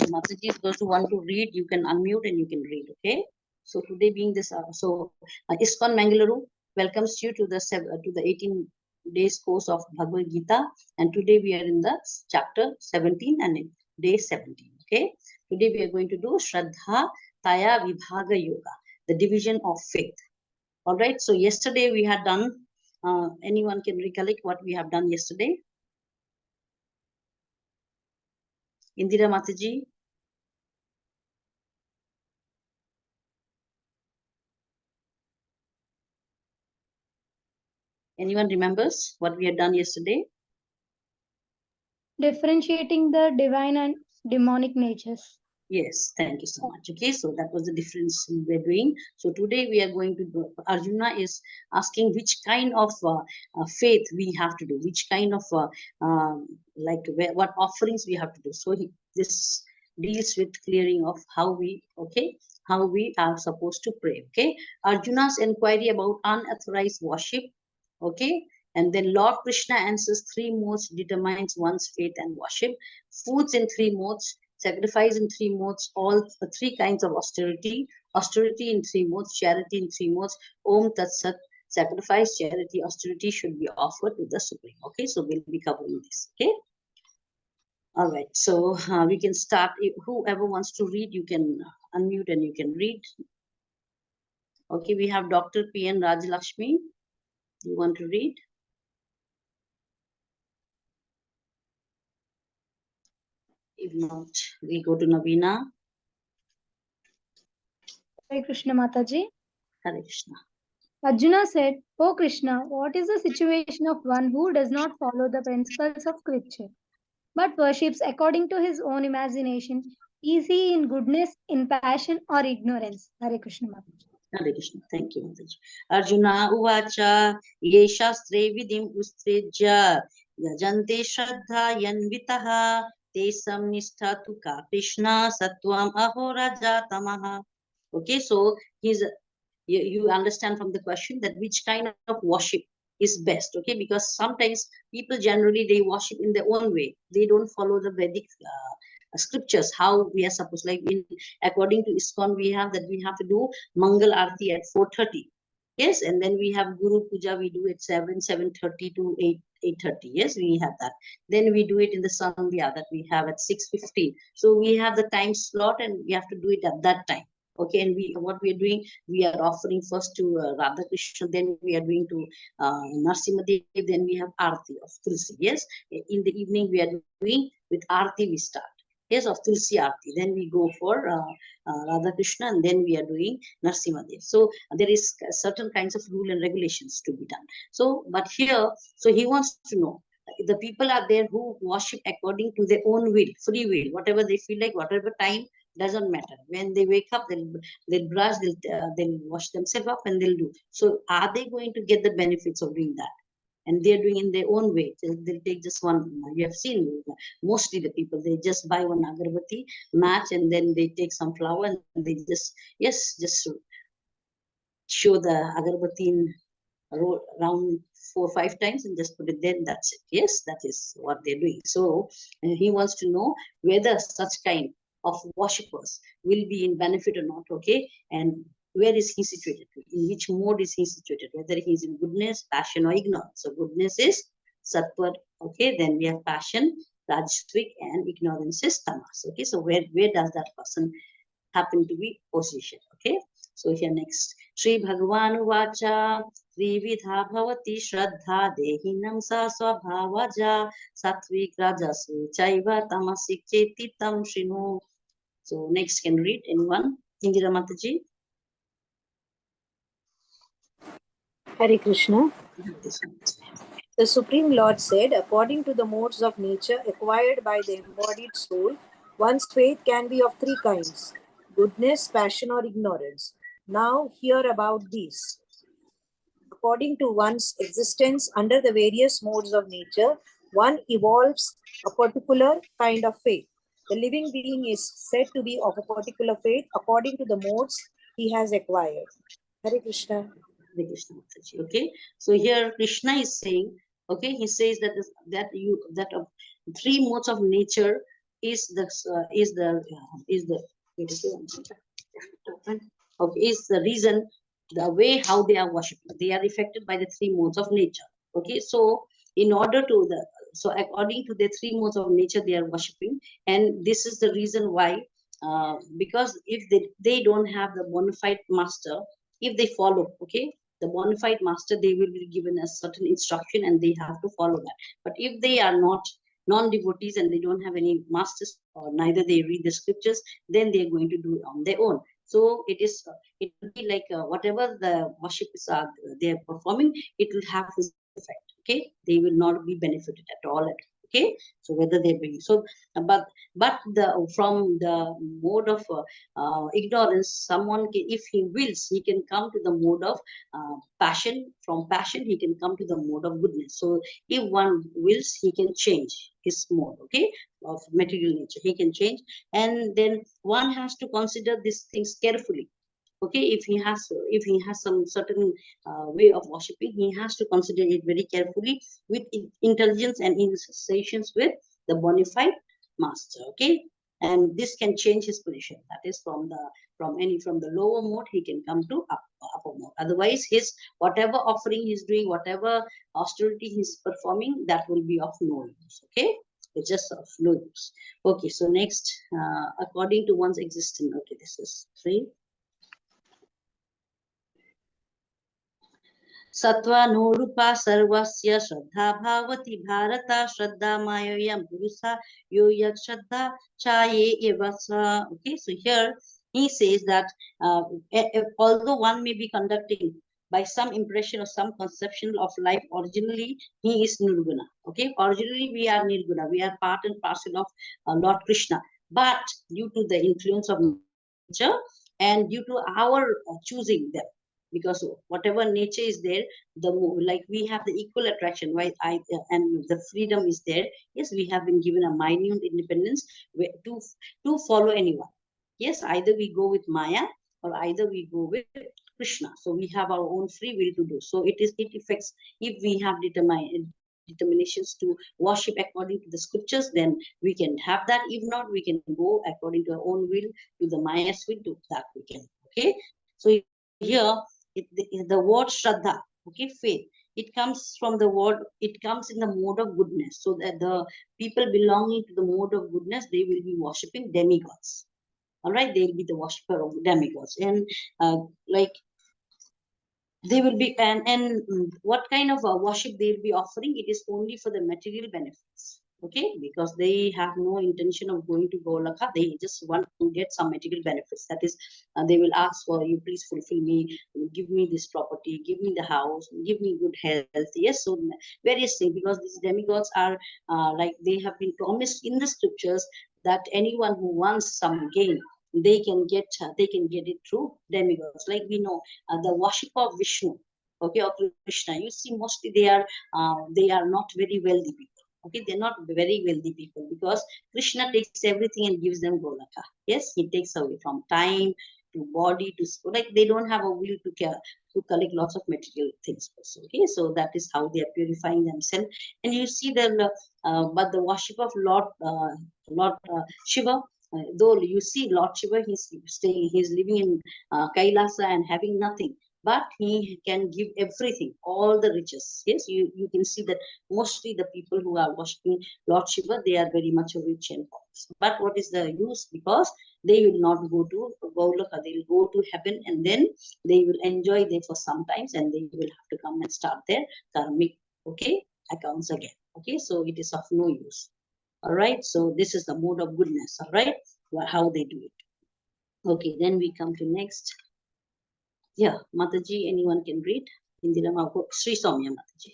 Mataji is going to want to read. You can unmute and you can read. Okay. So today being this, ISKCON Mangaluru welcomes you to the 18 days course of Bhagavad Gita, and today we are in the chapter 17 and day 17. Okay. Today we are going to do Shraddha Taya Vibhaga Yoga, the division of faith. All right. So yesterday we had done. Anyone can recollect what we have done yesterday? Indira Mataji. Anyone remembers what we had done yesterday? Differentiating the divine and demonic natures. Yes, thank you so much. Okay, so that was the difference we were doing. So today we are going to do, Arjuna is asking which kind of faith we have to do, which kind of what offerings we have to do. So this deals with clearing of how we are supposed to pray. Okay, Arjuna's inquiry about unauthorized worship. Okay, and then Lord Krishna answers three modes, determines one's faith and worship. Foods in three modes, sacrifice in three modes, all three kinds of austerity in three modes, charity in three modes. Om Tat Sat, sacrifice, charity, austerity should be offered to the Supreme. Okay, so we'll be covering this. Okay. All right, so we can start. Whoever wants to read, you can unmute and you can read. Okay, we have Dr. P.N. Rajalakshmi. You want to read? If not, we go to Navina. Hare Krishna Mataji. Hare Krishna. Arjuna said, "O Krishna, what is the situation of one who does not follow the principles of scripture, but worships according to his own imagination? Is he in goodness, in passion, or ignorance?" Hare Krishna Mataji. Hare Krishna. Thank you, Mataji. Arjuna uvacha ye shastre vidim ustreja yajante shraddha yanvitaha te samnistha tu ka Krishna satvam ahoraja tamaha. Okay, so you understand from the question that which kind of worship is best. Okay, because sometimes people generally they worship in their own way. They don't follow the Vedic scriptures how we are supposed, like according to ISKCON we have that we have to do Mangal Aarti at 4:30. Yes, and then we have Guru Puja, we do it 7:30 to 8:30. Yes, we have that. Then we do it in the Sandhya that we have at 6:15. So we have the time slot and we have to do it at that time. Okay, and what we are doing, we are offering first to Radha Krishna, then we are doing to Narsimha, then we have Aarti of Tulsi. Yes, in the evening we are doing with Aarti we start. Yes, of Tulsi Aarti. Then we go for Radha Krishna, and then we are doing Narsimha. So there is certain kinds of rule and regulations to be done. So, but here, so he wants to know, the people are there who worship according to their own will, free will, whatever they feel like, whatever time, doesn't matter. When they wake up, they'll brush, they'll wash themselves up, and they'll do. So, are they going to get the benefits of doing that? And they're doing in their own way. They'll take just one. You have seen mostly the people, they just buy one agarbatti match, and then they take some flour and they just show the agarbatti in around 4 or 5 times and just put it there. That's it. Yes, that is what they're doing. So he wants to know whether such kind of worshippers will be in benefit or not. Okay, and where is he situated? In which mode is he situated? Whether he is in goodness, passion, or ignorance. So goodness is sattva. Okay, then we have passion, rajasvik, and ignorance is tamas. Okay, so where does that person happen to be positioned? Okay, so here next, Sri Bhagavan Vacha Trividha Bhavati Shraddha Dehinam Sa Swabhavaja Satvik Rajasu Chaiva Tamasi Chetitam Shrinu. So next can read anyone? Indira Mataji. Hare Krishna. The Supreme Lord said, according to the modes of nature acquired by the embodied soul, one's faith can be of three kinds: goodness, passion, or ignorance. Now hear about these. According to one's existence under the various modes of nature, one evolves a particular kind of faith. The living being is said to be of a particular faith according to the modes he has acquired. Hare Krishna. Hare Krishna Mataji. Okay, so here Krishna is saying, okay, he says that that of three modes of nature is the wait a second. Okay, is the reason, the way how they are worshipping. They are affected by the three modes of nature. Okay, so in order to the so according to the three modes of nature they are worshipping, and this is the reason why. Because if they don't have the bona fide master, if they follow, okay, the bona fide master, they will be given a certain instruction and they have to follow that. But if they are not non-devotees and they don't have any masters, or neither they read the scriptures, then they are going to do it on their own. So it will be like whatever the worshippers are they are performing, it will have this effect. Okay, they will not be benefited at all. Okay, so whether they bring so, but the from the mode of ignorance, someone can, if he wills, he can come to the mode of passion. From passion, he can come to the mode of goodness. So if one wills, he can change his mode, okay, of material nature. He can change, and then one has to consider these things carefully. Okay, if he has some certain way of worshipping, he has to consider it very carefully with intelligence and in associations with the bona fide master. Okay, and this can change his position. That is from the lower mode, he can come to upper mode. Otherwise, his whatever offering he's doing, whatever austerity he's performing, that will be of no use. Okay, it's just of no use. Okay, so next, according to one's existence. Okay, this is 3. सत्त्वानुरूपा सर्वस्य श्रद्धा भावति भारत श्रद्धा मायोयम पुरुषा यो yak Shraddha chaye evasa. Okay, so here he says that although one may be conducting by some impression or some conception of life, originally he is nirguna. Okay, originally we are nirguna, we are part and parcel of Lord Krishna, but due to the influence of nature and due to our choosing them, because whatever nature is there, like we have the equal attraction, right? And the freedom is there. Yes, we have been given a minute independence to follow anyone. Yes, either we go with Maya or either we go with Krishna. So we have our own free will to do. So it affects, if we have determinations to worship according to the scriptures, then we can have that. If not, we can go according to our own will, to the Maya's will, to that we can. Okay, so here the word Shraddha, okay, faith, it comes from the word, it comes in the mode of goodness. So that the people belonging to the mode of goodness, they will be worshipping demigods. All right, they will be the worshipper of demigods. And like they will be, and what kind of worship they will be offering, it is only for the material benefits. Okay, because they have no intention of going to Golaka, they just want to get some material benefits. That is, they will ask for, you please fulfill me, give me this property, give me the house, give me good health. Yes, so various things, because these demigods are like they have been promised in the scriptures that anyone who wants some gain, they can get it through demigods. Like we know the worship of Vishnu, okay, or Krishna, you see mostly they are not very wealthy people. Okay, they're not very wealthy people, because Krishna takes everything and gives them Golaka. Yes, he takes away from time to body to, like they don't have a will to care, to collect lots of material things also. Okay, so that is how they are purifying themselves. And you see but the worship of Lord Shiva, though you see Lord Shiva, he's living in Kailasa and having nothing, but he can give everything, all the riches. Yes, you can see that mostly the people who are worshiping Lord Shiva, they are very much rich and powerful. But what is the use? Because they will not go to Gaulaka, they will go to heaven, and then they will enjoy there for some times, and they will have to come and start their karmic, okay, accounts again. Okay, so it is of no use. All right, so this is the mode of goodness. All right, how they do it. Okay, then we come to next. Yeah, Mataji, anyone can read. Indira Sri Soumya Mataji.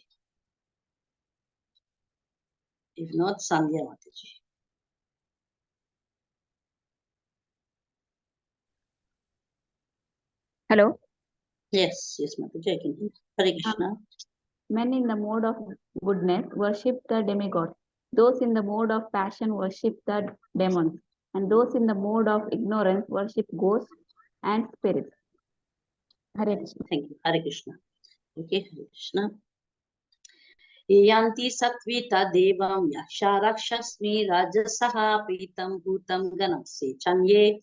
If not, Sandhya Mataji. Hello. Yes, Mataji, I can hear. Hare Krishna. Men in the mode of goodness worship the demigod. Those in the mode of passion worship the demons. And those in the mode of ignorance worship ghosts and spirits. Hare Krishna. Thank you. Hare Krishna. Okay, Hare Krishna. Yanti satvita devam yaksha rakshasmi rajasaha pitam bhutam ganapse chanye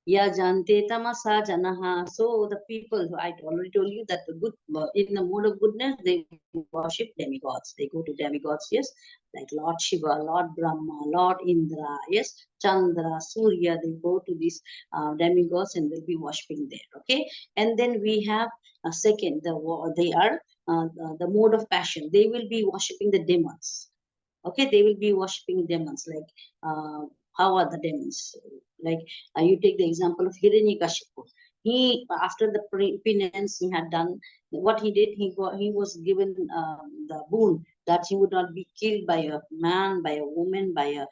yajante tamasa janaha. So the people, I already told you that the good in the mode of goodness they worship demigods. They go to demigods, yes, like Lord Shiva, Lord Brahma, Lord Indra, yes, Chandra, Surya. They go to these demigods and they'll be worshipping there. Okay, and then we have a second. They are the mode of passion. They will be worshipping the demons. Okay, they will be worshipping demons. Like how are the demons? Like you take the example of Hiranyakashipu. He, after the penance he had done, what he did, he was given the boon that he would not be killed by a man, by a woman, by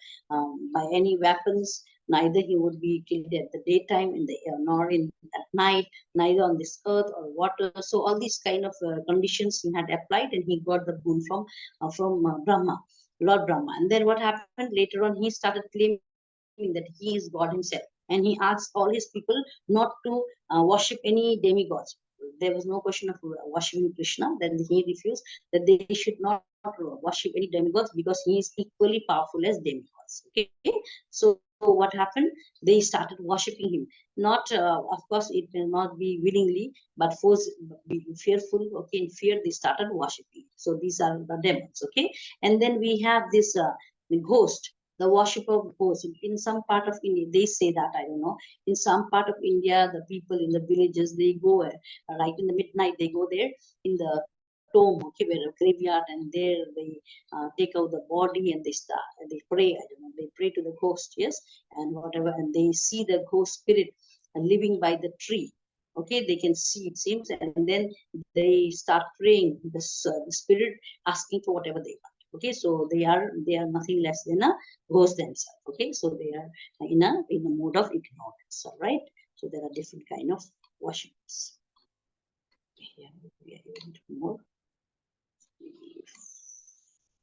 any weapons. Neither he would be killed at the daytime, in the nor in at night, neither on this earth or water. So all these kind of conditions he had applied, and he got the boon from Brahma, Lord Brahma. And then what happened later on? He started claiming that he is God himself, and he asked all his people not to worship any demigods. There was no question of worshiping Krishna. Then he refused that they should not worship any demigods because he is equally powerful as demigods. Okay, so what happened? They started worshiping him. Not, of course, it will not be willingly, but force, be fearful. Okay, in fear they started worshiping. So these are the demons. Okay, and then we have this the ghost, the worship of ghosts. In some part of India, they say that, I don't know. In some part of India, the people in the villages, they go right in the midnight, they go there in the tomb, okay, where a graveyard, and there they take out the body and they start, and they pray, I don't know, they pray to the ghost, yes, and whatever, and they see the ghost spirit living by the tree. Okay, they can see, it seems, and then they start praying the spirit, asking for whatever they want. Okay, so they are nothing less than a ghost themselves. Okay, so they are in a mode of ignorance. All right, so there are different kind of worships. Here we are going to more.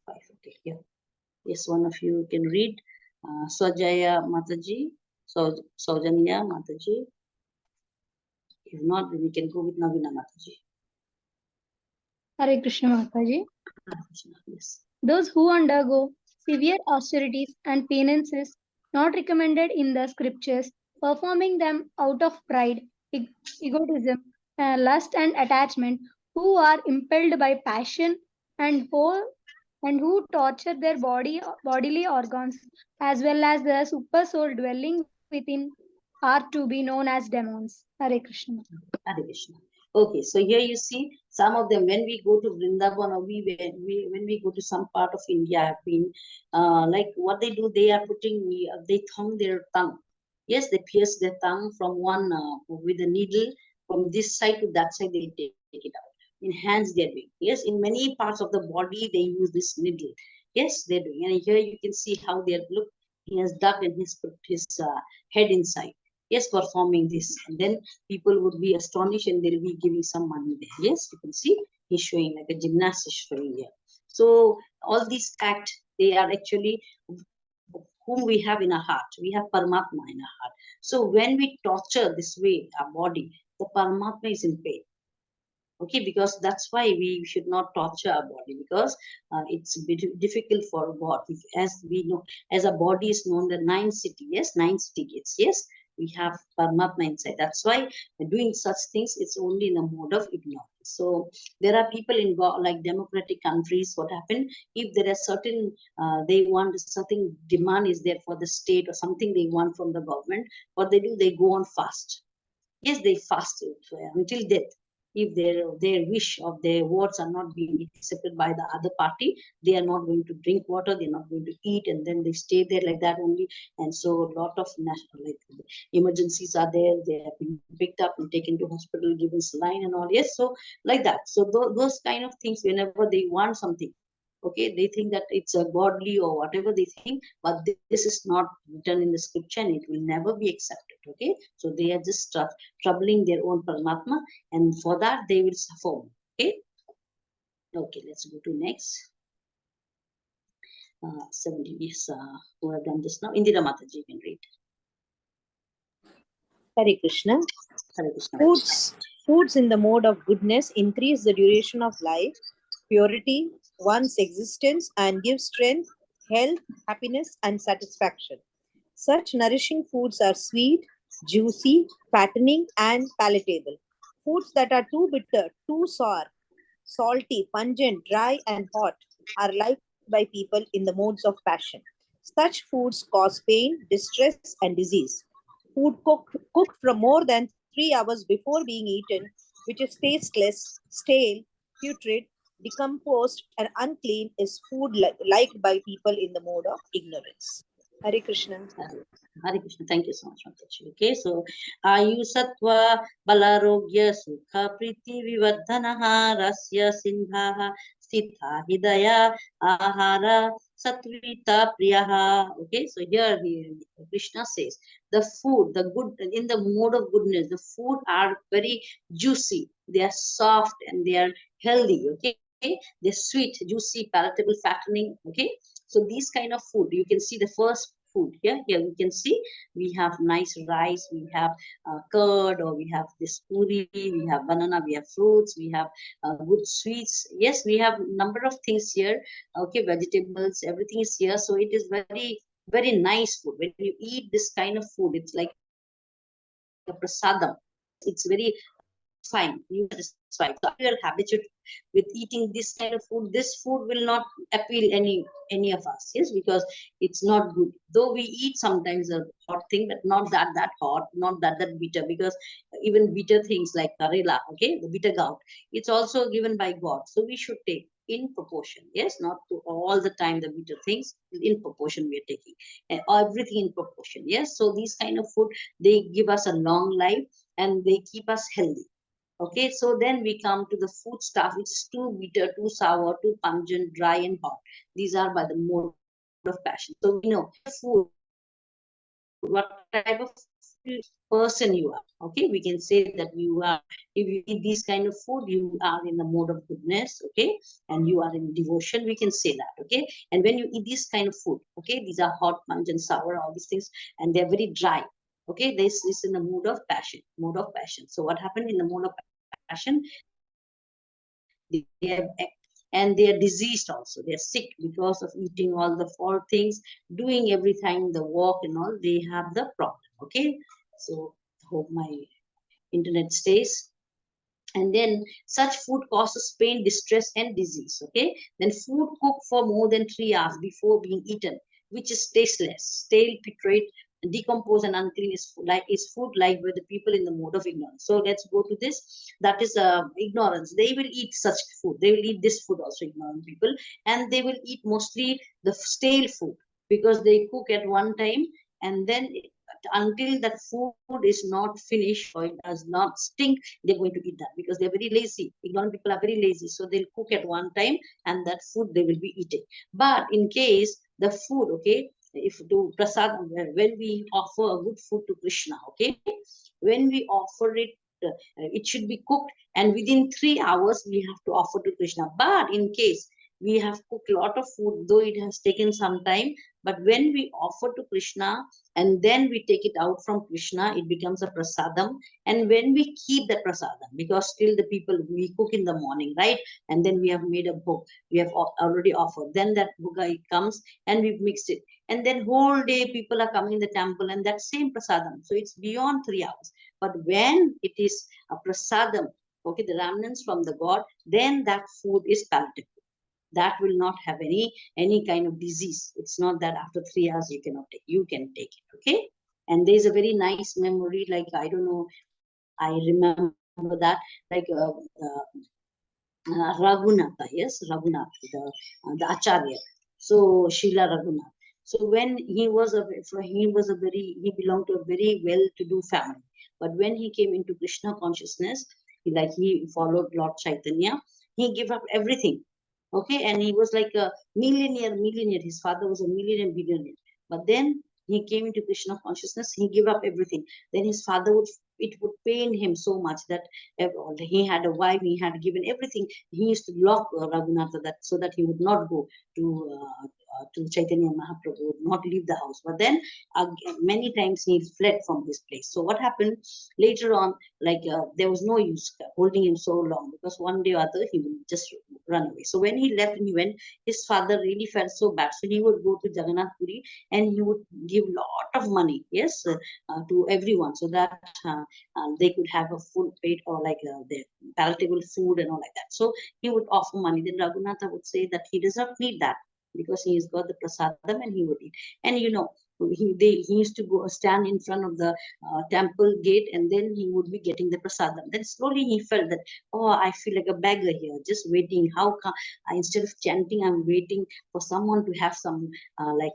5. Okay, here. Yes, one of you can read. Swajaya Mataji, Saujanya Mataji. If not, then we can go with Navina Mataji. Hare Krishna Mataji. Yes. Those who undergo severe austerities and penances not recommended in the scriptures, performing them out of pride, egotism, lust, and attachment, who are impelled by passion and who torture their bodily organs, as well as the super soul dwelling within, are to be known as demons. Hare Krishna. Hare Krishna. Okay, so here you see some of them. When we go to Vrindavan, or when we go to some part of India, have been like what they do. They are they thumb their tongue. Yes, they pierce their tongue from one with a needle from this side to that side. They take it out. In hands, they're doing. Yes, in many parts of the body, they use this needle. Yes, they're doing. And here you can see how they look. He has dug and he's put his head inside. Yes, performing this, and then people would be astonished and they'll be giving some money there. Yes, you can see he's showing like a gymnast is showing here. So all these acts, they are actually whom we have in our heart. We have Paramatma in our heart. So when we torture this way our body, the Paramatma is in pain. Okay, because that's why we should not torture our body, because it's a bit difficult for God. As we know, as a body is known the 9 city, yes, 9 city gates, yes, we have Paramatma inside. That's why doing such things, it's only in a mode of ignorance. So there are people in God, like democratic countries, what happened, if there are certain, they want certain demand is there for the state or something they want from the government, what they do, they go on fast. Yes, they fast until death. If their wish of their words are not being accepted by the other party, they are not going to drink water, they're not going to eat, and then they stay there like that only. And so a lot of national, like, emergencies are there, they have been picked up and taken to hospital, given saline and all. Yes, so like that. So those kind of things, whenever they want something, okay, they think that it's a godly or whatever they think, but this is not written in the scripture and it will never be accepted. Okay, so they are just troubling their own Paramatma, and for that they will suffer. Okay, okay, let's go to next. 17. Yes, who have done this now? Indira Mataji, you can read. Hare Krishna. Hare Krishna. Foods Foods in the mode of goodness increase the duration of life, purity, one's existence, and give strength, health, happiness, and satisfaction. Such nourishing foods are sweet, juicy, fattening, and palatable. Foods that are too bitter, too sour, salty, pungent, dry, and hot are liked by people in the modes of passion. Such foods cause pain, distress, and disease. Cooked from more than 3 hours before being eaten, which is tasteless, stale, putrid, decomposed, and unclean, is food liked by people in the mode of ignorance. Hare Krishna. Hare Krishna. Thank you so much, Mataji. Okay, so Ayu Sattva Balarogya Sukha Priti Vivardhanaha Rasya Sindhaha Sthitha Hidaya Ahara Satvita Priyaha. Okay, so here Krishna says the food, the good, in the mode of goodness, the food are very juicy, they are soft, and they are healthy. Okay, they're sweet, juicy, palatable, fattening. Okay, so these kind of food, you can see the first food here. Here we can see we have nice rice, we have curd, or we have this puri, we have banana, we have fruits, we have good sweets. Yes, we have number of things here. Okay, vegetables, everything is here. So it is very, very nice food. When you eat this kind of food, it's like a prasadam. Yes, it's very satisfying. You are satisfied. So after you are habituated with eating this kind of food, this food will not appeal any of us. Yes, because it's not good. Though we eat sometimes a hot thing, but not that hot, not that bitter. Because even bitter things like karela, okay, the bitter gourd, it's also given by God. So we should take in proportion. Yes, not to all the time the bitter things. In proportion we are taking, and everything in proportion. Yes, so these kind of food, they give us a long life and they keep us healthy. Okay, so then we come to the food stuff, which is too bitter, too sour, too pungent, dry, and hot. These are by the mode of passion. So we know food, what type of person you are. Okay, we can say that you are, if you eat this kind of food, you are in the mode of goodness. Okay, and you are in devotion. We can say that. Okay, and when you eat this kind of food, okay, these are hot, pungent, sour, all these things, and they're very dry. Okay, this is in the mood of passion. Mode of passion. So what happened in the mode of passion? They have, and they are diseased also. They are sick because of eating all the foul things, doing every time the walk and all. They have the problem. Okay, so hope my internet stays. And then such food causes pain, distress, and disease. Okay, then food cooked for more than 3 hours before being eaten, which is tasteless, stale, putrid, decomposed, and unclean, is food like by the people in the mode of ignorance. So let's go to this. That is ignorance. They will eat such food, they will eat this food also, ignorant people. And they will eat mostly the stale food, because they cook at one time, and then until that food is not finished or it does not stink, they're going to eat that, because they're very lazy. Ignorant people are very lazy, so they'll cook at one time, and that food they will be eating. But in case the food, okay, if to prasad, when we offer a good food to Krishna, okay, when we offer it, it should be cooked, and within 3 hours we have to offer to Krishna. But in case we have cooked a lot of food, though it has taken some time, but when we offer to Krishna and then we take it out from Krishna, it becomes a prasadam. And when we keep the prasadam, because still the people, we cook in the morning, right? And then we have made a book, we have already offered. Then that boga comes and we've mixed it. And then whole day people are coming in the temple and that same prasadam. So it's beyond 3 hours. But when it is a prasadam, okay, the remnants from the God, then that food is palatable. That will not have any kind of disease. It's not that after 3 hours you cannot take, you can take it. Okay, and there's a very nice memory, like I don't know, I remember that, like Raghunatha, yes, Raghunath, the Acharya. So Srila Raghunath. So when he belonged to a very well-to-do family. But when he came into Krishna consciousness, he followed Lord Chaitanya. He gave up everything. Okay, and he was like a millionaire. His father was a millionaire, billionaire. But then he came into Krishna consciousness. He gave up everything. Then his father would it would pain him so much that he had a wife, he had given everything. He used to lock Raghunatha that so that he would not go to Chaitanya Mahaprabhu, would not leave the house. But then many times he fled from this place. So what happened later on, there was no use holding him so long, because one day or other he would just run away. So when he left and he went, his father really felt so bad. So he would go to Jagannath Puri and he would give lot of money, yes, to everyone, so that they could have a full plate or their palatable food and all like that. So he would offer money. Then Raghunatha would say that he does not need that, because he's got the prasadam and he would eat. And he used to go stand in front of the temple gate, and then he would be getting the prasadam. Then slowly he felt that, oh, I feel like a beggar here, just waiting. How come instead of chanting, I'm waiting for someone to have some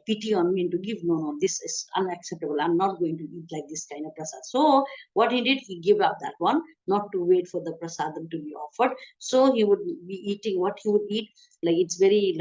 pity on me and to give? No, this is unacceptable. I'm not going to eat like this kind of prasad. So what he did, he gave up that one, not to wait for the prasadam to be offered. So he would be eating what he would eat. It's very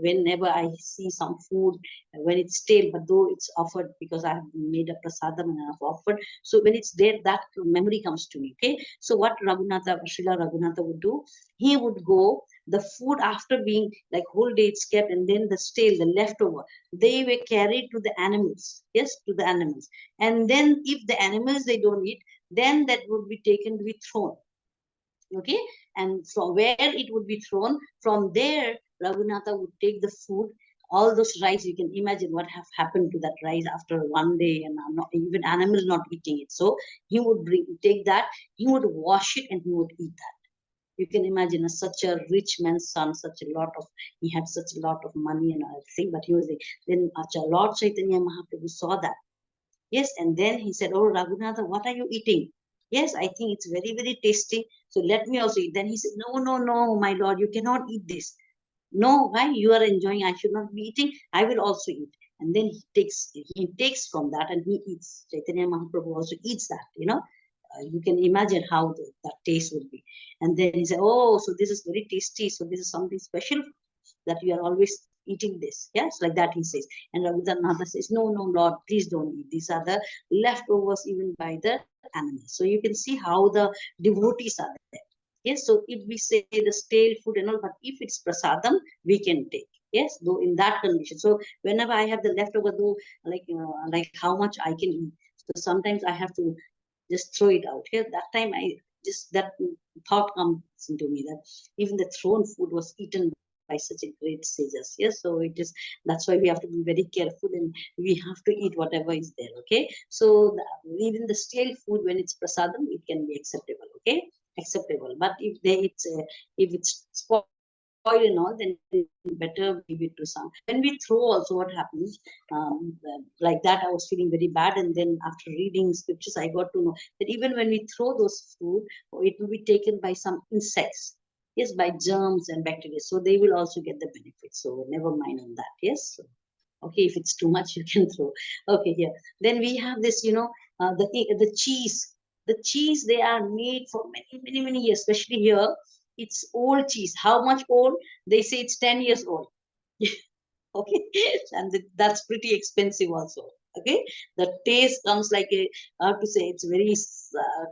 whenever I see some food, when it's stale, but though it's offered because I have made a prasadam and I have offered, so when it's there, that memory comes to me. Okay, so what Srila Raghunatha would do, he would go, the food after being whole day it's kept, and then the stale, the leftover, they were carried to the animals. Yes, to the animals. And then if the animals they don't eat, then that would be taken to be thrown. Okay, and from where it would be thrown, from there Raghunatha would take the food, all those rice. You can imagine what have happened to that rice after one day, and not even animals not eating it. So he would take that, he would wash it, and he would eat that. You can imagine such a rich man's son, he had such a lot of money and everything, but he was then Lord Chaitanya Mahaprabhu saw that. Yes, and then he said, oh, Raghunatha, what are you eating? Yes, I think it's very, very tasty. So let me also eat. Then he said, no, my Lord, you cannot eat this. No, why? You are enjoying, I should not be eating. I will also eat. And then he takes from that and he eats. Chaitanya Mahaprabhu also eats that, you can imagine how that taste would be. And then he said, oh, so this is very tasty. So this is something special that you are always eating this. Yes, like that he says. And Raghunatha says, no, Lord, please don't eat. These are the leftovers even by the animals. So you can see how the devotees are there. Yes, so if we say the stale food and all, but if it's prasadam, we can take. Yes, though in that condition. So whenever I have the leftover, though, like how much I can eat. So sometimes I have to just throw it out. Here, that time that thought comes into me that even the thrown food was eaten by such a great sages. Yes, so that's why we have to be very careful, and we have to eat whatever is there. Okay, so even the stale food, when it's prasadam, it can be acceptable. Okay, acceptable. But if it's spoiled and all, then better give it to some. When we throw also, what happens, like that I was feeling very bad, and then after reading scriptures I got to know that even when we throw those food, it will be taken by some insects. Yes, by germs and bacteria, so they will also get the benefit. So never mind on that. Yes, so, okay, if it's too much you can throw. Okay, here then we have this, the cheese they are made for many years, especially here. It's old cheese. How much old? They say it's 10 years old. Okay, and that's pretty expensive also. Okay, the taste comes like I have to say, it's very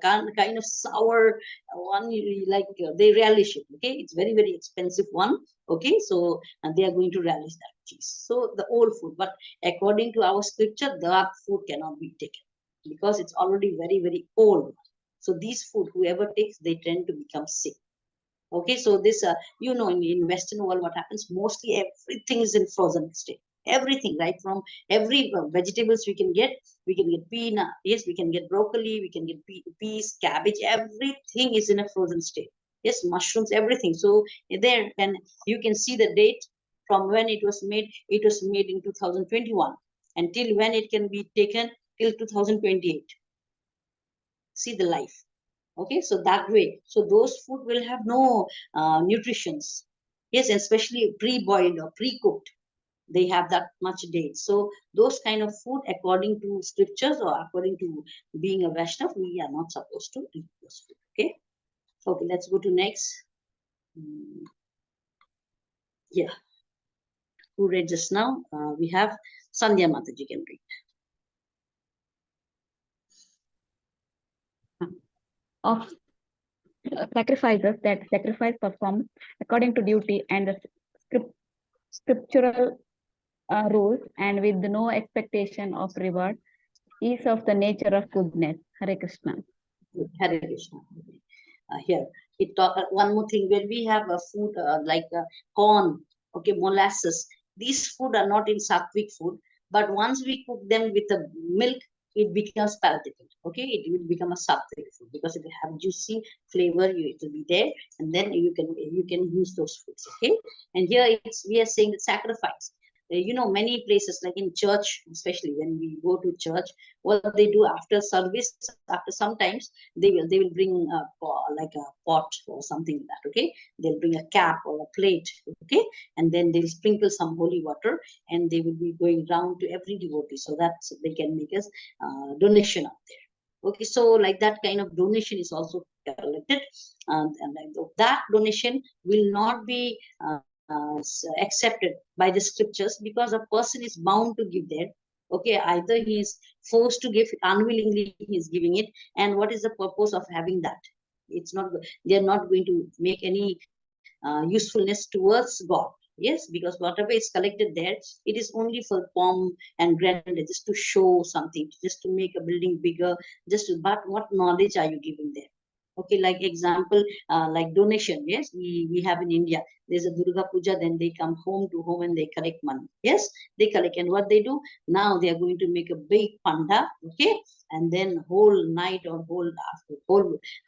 kind of sour one. They relish it. Okay, it's very expensive one. Okay, so and they are going to relish that cheese. So the old food, but according to our scripture, that food cannot be taken because it's already very old. So these food, whoever takes, they tend to become sick. Okay, so this, in Western world, what happens? Mostly everything is in frozen state. Everything, right? From every vegetables we can get peanut. Yes, we can get broccoli, we can get peas, cabbage. Everything is in a frozen state. Yes, mushrooms, everything. So there, and you can see the date from when it was made. It was made in 2021, until when it can be taken till 2028. See the life. Okay, so that way, so those food will have no nutritions. Yes, especially pre-boiled or pre-cooked, they have that much date. So those kind of food, according to scriptures or according to being a Vaishnav, we are not supposed to eat those food. Okay, let's go to next. Yeah, who read just now? We have Sandhya Mataji can read. of sacrifices, that sacrifice performed according to duty and the scriptural rules and with no expectation of reward, is of the nature of goodness. Hare Krishna. Hare Krishna. Here, it talk, one more thing. When we have a food like corn, okay, molasses, these food are not in sattvic food, but once we cook them with the milk, it becomes palatable. Okay, it will become a sattvic food because it will have juicy flavor. It will be there, and then you can use those foods. Okay, and here we are saying that sacrifice. You know, many places like in church, especially when we go to church, what they do after service, after sometimes they will bring like a pot or something like that. Okay, they'll bring a cap or a plate. Okay, and then they'll sprinkle some holy water, and they will be going round to every devotee so that they can make us donation up there. Okay, so like that kind of donation is also collected, and like that donation will not be accepted by the scriptures because a person is bound to give there. Okay, either he is forced to give, unwillingly he is giving it, and what is the purpose of having that? It's not, they are not going to make any usefulness towards God. Yes, because whatever is collected there, it is only for pomp and grandeur, just to show something, just to make a building bigger, just to, but what knowledge are you giving there? Okay, like example, like donation. Yes, we have in India, there's a Durga Puja, then they come home to home and they collect money. Yes, they collect, and what they do now, they are going to make a big panda. Okay, and then whole night or whole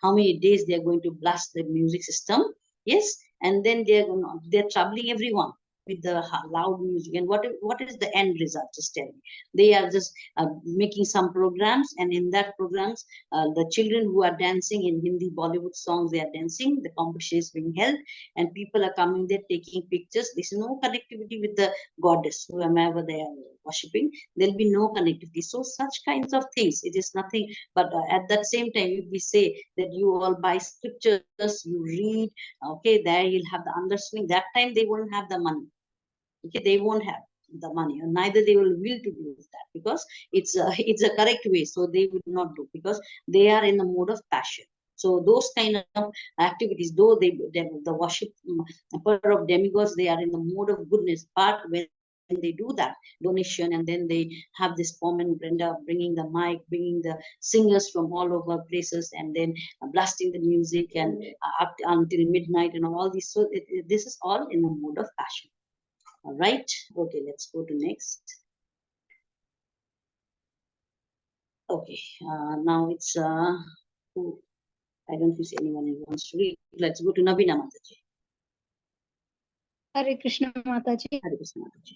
how many days they are going to blast the music system. Yes, and then they're troubling everyone with the loud music. And what is the end result? Just tell me. They are just making some programs, and in that programs, the children who are dancing in Hindi Bollywood songs, they are dancing. The competition is being held, and people are coming there taking pictures. There's no connectivity with the goddess, whoever they are worshipping. There'll be no connectivity. So such kinds of things, it is nothing. But at that same time, if we say that you all buy scriptures, you read, okay, there you'll have the understanding. That time they won't have the money. Okay, they won't have the money, or neither they will to do that, because it's a correct way. So they will not do, because they are in the mode of passion. So those kind of activities, though the worship of demigods, they are in the mode of goodness. But when they do that donation, and then they have this Pom and Brenda bringing the mic, bringing the singers from all over places, and then blasting the music, and up until midnight, and all this. So this is all in the mode of passion. All right. Okay, let's go to next. Okay. Now it's who, I don't see anyone who wants to read. Let's go to Nabina Mataji. Hare Krishna Mataji. Hare Krishna Mataji.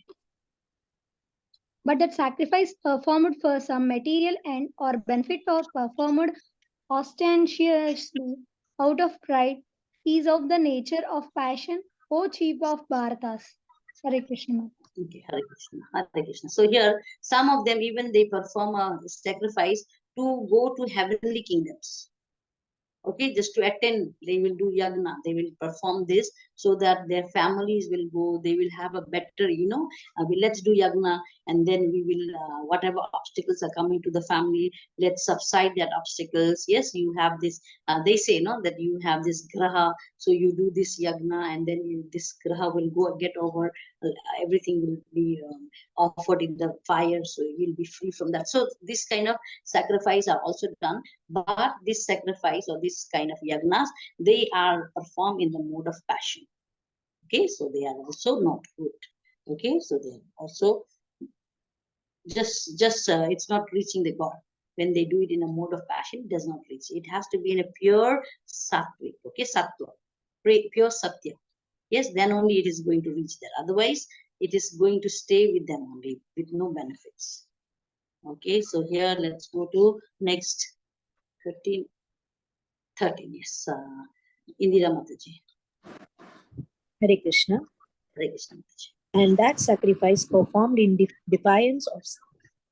But that sacrifice performed for some material end or benefit or performed ostentatiously out of pride is of the nature of passion, O chief of Bharatas. Hare Krishna. Okay, Hare Krishna. Hare Krishna. So here, some of them even they perform a sacrifice to go to heavenly kingdoms. Okay, just to attend, they will do yagna, they will perform this so that their families will go, they will have a better, let's do yagna, and then we will, whatever obstacles are coming to the family, let's subside that obstacles. Yes, you have this, they say, no, that you have this graha, so you do this yagna, and then this graha will go get over, everything will be offered in the fire, so you'll be free from that. So this kind of sacrifice are also done. But this sacrifice or this kind of yagnas, they are performed in the mode of passion. Okay, so they are also not good. Okay, so they are also just it's not reaching the God. When they do it in a mode of passion, it does not reach. It has to be in a pure sattvic. Okay, sattva, pure satya. Yes, then only it is going to reach there. Otherwise, it is going to stay with them only with no benefits. Okay, so here let's go to next 13. Yes, Indira Mataji. Hare Krishna. Hare Krishna Mataji. And that sacrifice performed in defiance of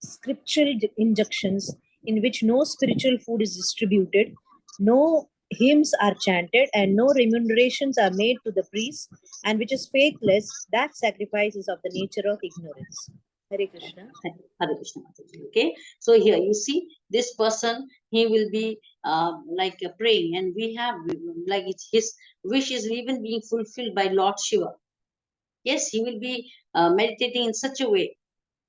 scriptural injunctions, in which no spiritual food is distributed, no hymns are chanted, and no remunerations are made to the priests, and which is faithless, that sacrifice is of the nature of ignorance. Hare Krishna. Hare Krishna Mataji. Okay, so here you see, this person, he will be like praying, and we have like his wish is even being fulfilled by Lord Shiva. Yes, he will be meditating in such a way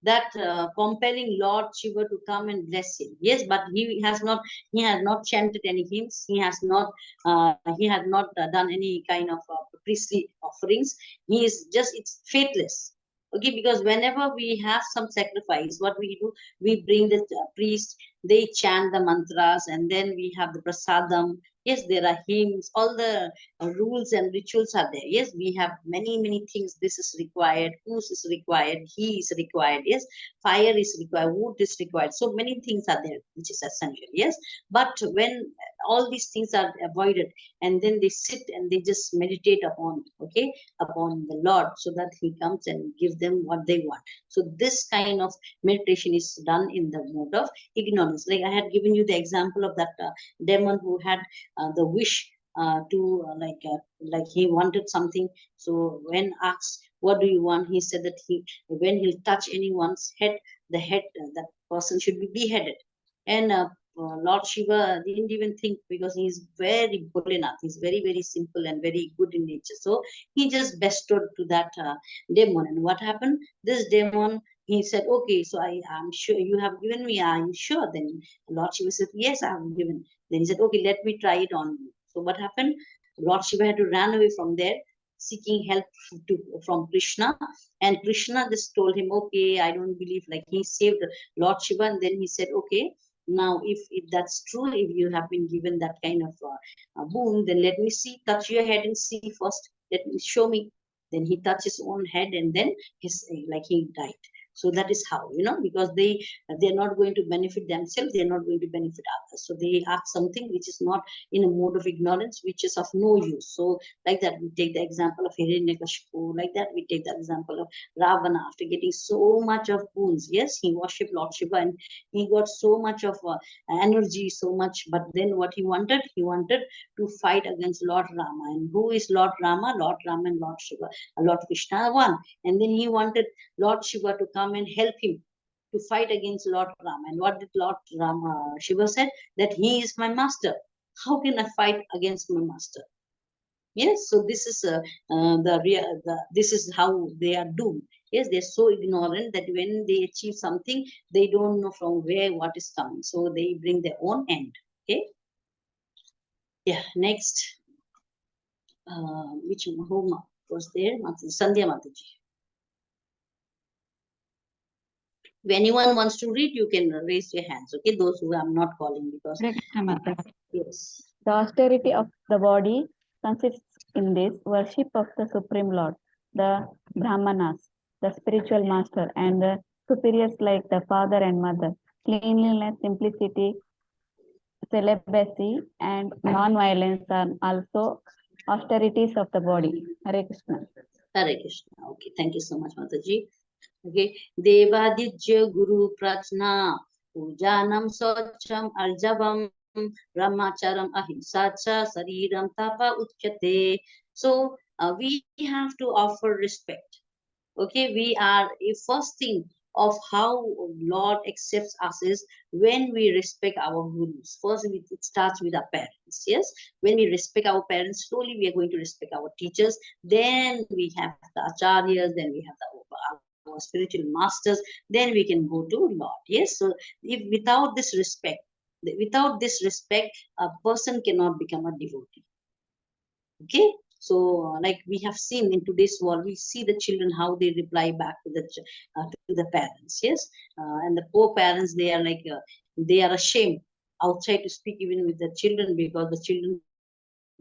that compelling Lord Shiva to come and bless him. Yes, but he has not chanted any hymns. He has not done any kind of priestly offerings. He is just, it's faithless. Okay, because whenever we have some sacrifice, what we do, we bring the priest, they chant the mantras, and then we have the prasadam. Yes, there are hymns, all the rules and rituals are there. Yes, we have many things. This is required, goose is required, he is required. Yes, fire is required, wood is required. So many things are there, which is essential. Yes, but when all these things are avoided, and then they sit and they just meditate upon, okay, upon the Lord, so that he comes and gives them what they want. So this kind of meditation is done in the mode of ignorance. Like I had given you the example of that demon who had the wish to like he wanted something. So when asked, what do you want, he said that when he'll touch anyone's head, the head, that person should be beheaded. And Lord Shiva didn't even think, because he's very Bholenath, he's very simple and very good in nature. So he just bestowed to that demon. And what happened, this demon, he said, okay, so I am sure you have given me, are you sure? Then Lord Shiva said, yes, I have given. Then he said, okay, let me try it on you. So what happened? Lord Shiva had to run away from there, seeking help from Krishna. And Krishna just told him, okay, I don't believe, like he saved Lord Shiva. And then he said, okay, now if that's true, if you have been given that kind of boon, then let me see, touch your head and see first. Let me show me. Then he touched his own head, and then his like he died. So that is how, because they're not going to benefit themselves, they're not going to benefit others. So they ask something which is not in a mode of ignorance, which is of no use. So like that, we take the example of Hiranyakashipu. Like that, we take the example of Ravana. After getting so much of boons, yes, he worshipped Lord Shiva, and he got so much of energy, so much. But then what he wanted to fight against Lord Rama. And who is Lord Rama? Lord Rama and Lord Shiva, Lord Krishna are one. And then he wanted Lord Shiva to come and help him to fight against Lord Rama. And what did Lord Rama Shiva said? That he is my master. How can I fight against my master? Yes, so this is this is how they are doomed. Yes, they're so ignorant that when they achieve something, they don't know from where what is coming. So they bring their own end. Okay. Yeah. Next, which whom was there? Sandhya Mataji. If anyone wants to read, you can raise your hands. Okay, those who I'm not calling, because yes. The austerity of the body consists in this worship of the Supreme Lord, the Brahmanas, the spiritual master, and the superiors like the father and mother. Cleanliness, simplicity, celibacy, and non-violence are also austerities of the body. Hare Krishna. Hare Krishna. Okay, thank you so much, Mataji. Okay, Devadijya Guru Prajna Pujanam Socham Arjavam Brahmacharam Ahimsacha Sariram Tapa Uchyate. So we have to offer respect. Okay, we are a first thing of how Lord accepts us is when we respect our gurus. First, it starts with our parents. Yes, when we respect our parents, slowly we are going to respect our teachers. Then we have the acharyas. Then we have our spiritual masters. Then we can go to Lord. Yes, so if without this respect, a person cannot become a devotee. Okay, so like we have seen in today's world, we see the children how they reply back to the parents. Yes, and the poor parents, they are like they are ashamed outside to speak even with the children, because the children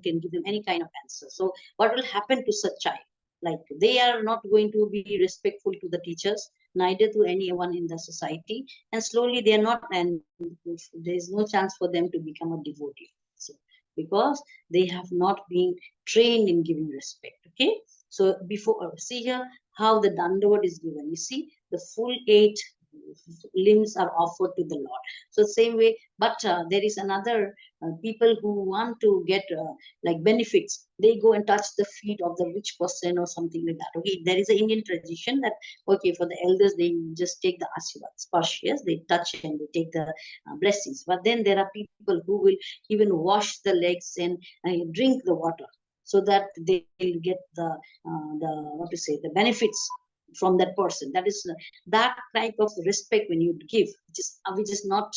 can give them any kind of answer. So what will happen to such child? Like they are not going to be respectful to the teachers, neither to anyone in the society, and slowly they are not, and there is no chance for them to become a devotee. So because they have not been trained in giving respect. Okay, so before see here how the dandavat is given. You see the full 8 limbs are offered to the Lord. So same way, but there is another people who want to get like benefits. They go and touch the feet of the rich person or something like that. Okay, there is an Indian tradition that okay, for the elders they just take the ashirwad, sparsh, they touch and they take the blessings. But then there are people who will even wash the legs and drink the water so that they will get the what to say, the benefits from that person. That is that type of respect when you give, which is not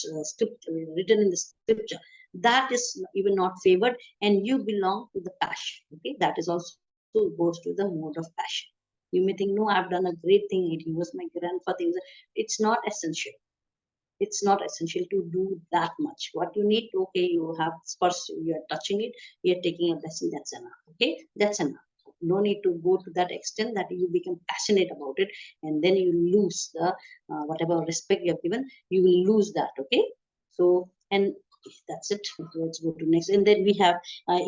written in the scripture. That is even not favored, and you belong to the passion. Okay, that is also goes to the mode of passion. You may think, no, I've done a great thing. He was my grandfather. It's not essential. It's not essential to do that much. What you need, okay, you have first, you are touching it, you're taking a blessing, that's enough. Okay, that's enough. No need to go to that extent that you become passionate about it, and then you lose the whatever respect you have given, you will lose that. Okay, so and that's it. Let's go to next, and then we have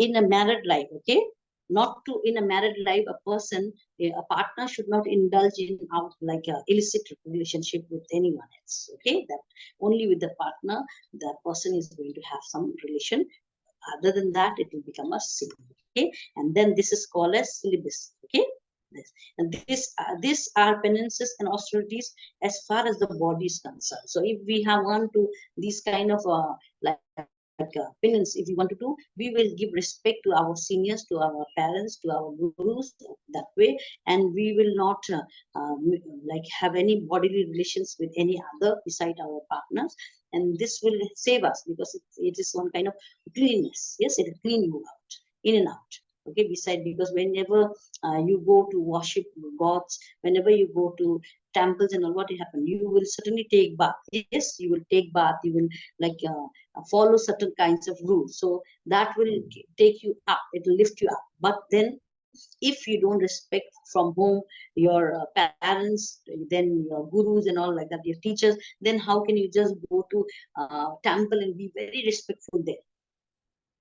in a married life. Okay, not to in a married life, a person, a partner should not indulge in out like a illicit relationship with anyone else. Okay, that only with the partner the person is going to have some relation. Other than that, it will become a sin. Okay, and then this is called as celibacy. Okay, this and these are penances and austerities as far as the body is concerned. So if we have one to these kind of like penance, if we want to do, we will give respect to our seniors, to our parents, to our gurus that way, and we will not like have any bodily relations with any other beside our partners. And this will save us because it is one kind of cleanness. Yes, it will clean you out, in and out. Okay, beside, because whenever you go to worship gods, whenever you go to temples and all, what will happen? You will certainly take bath. Yes, you will take bath. You will like follow certain kinds of rules. So that will take you up. It will lift you up. But then if you don't respect from home your parents, then your gurus and all like that, your teachers, then how can you just go to temple and be very respectful there?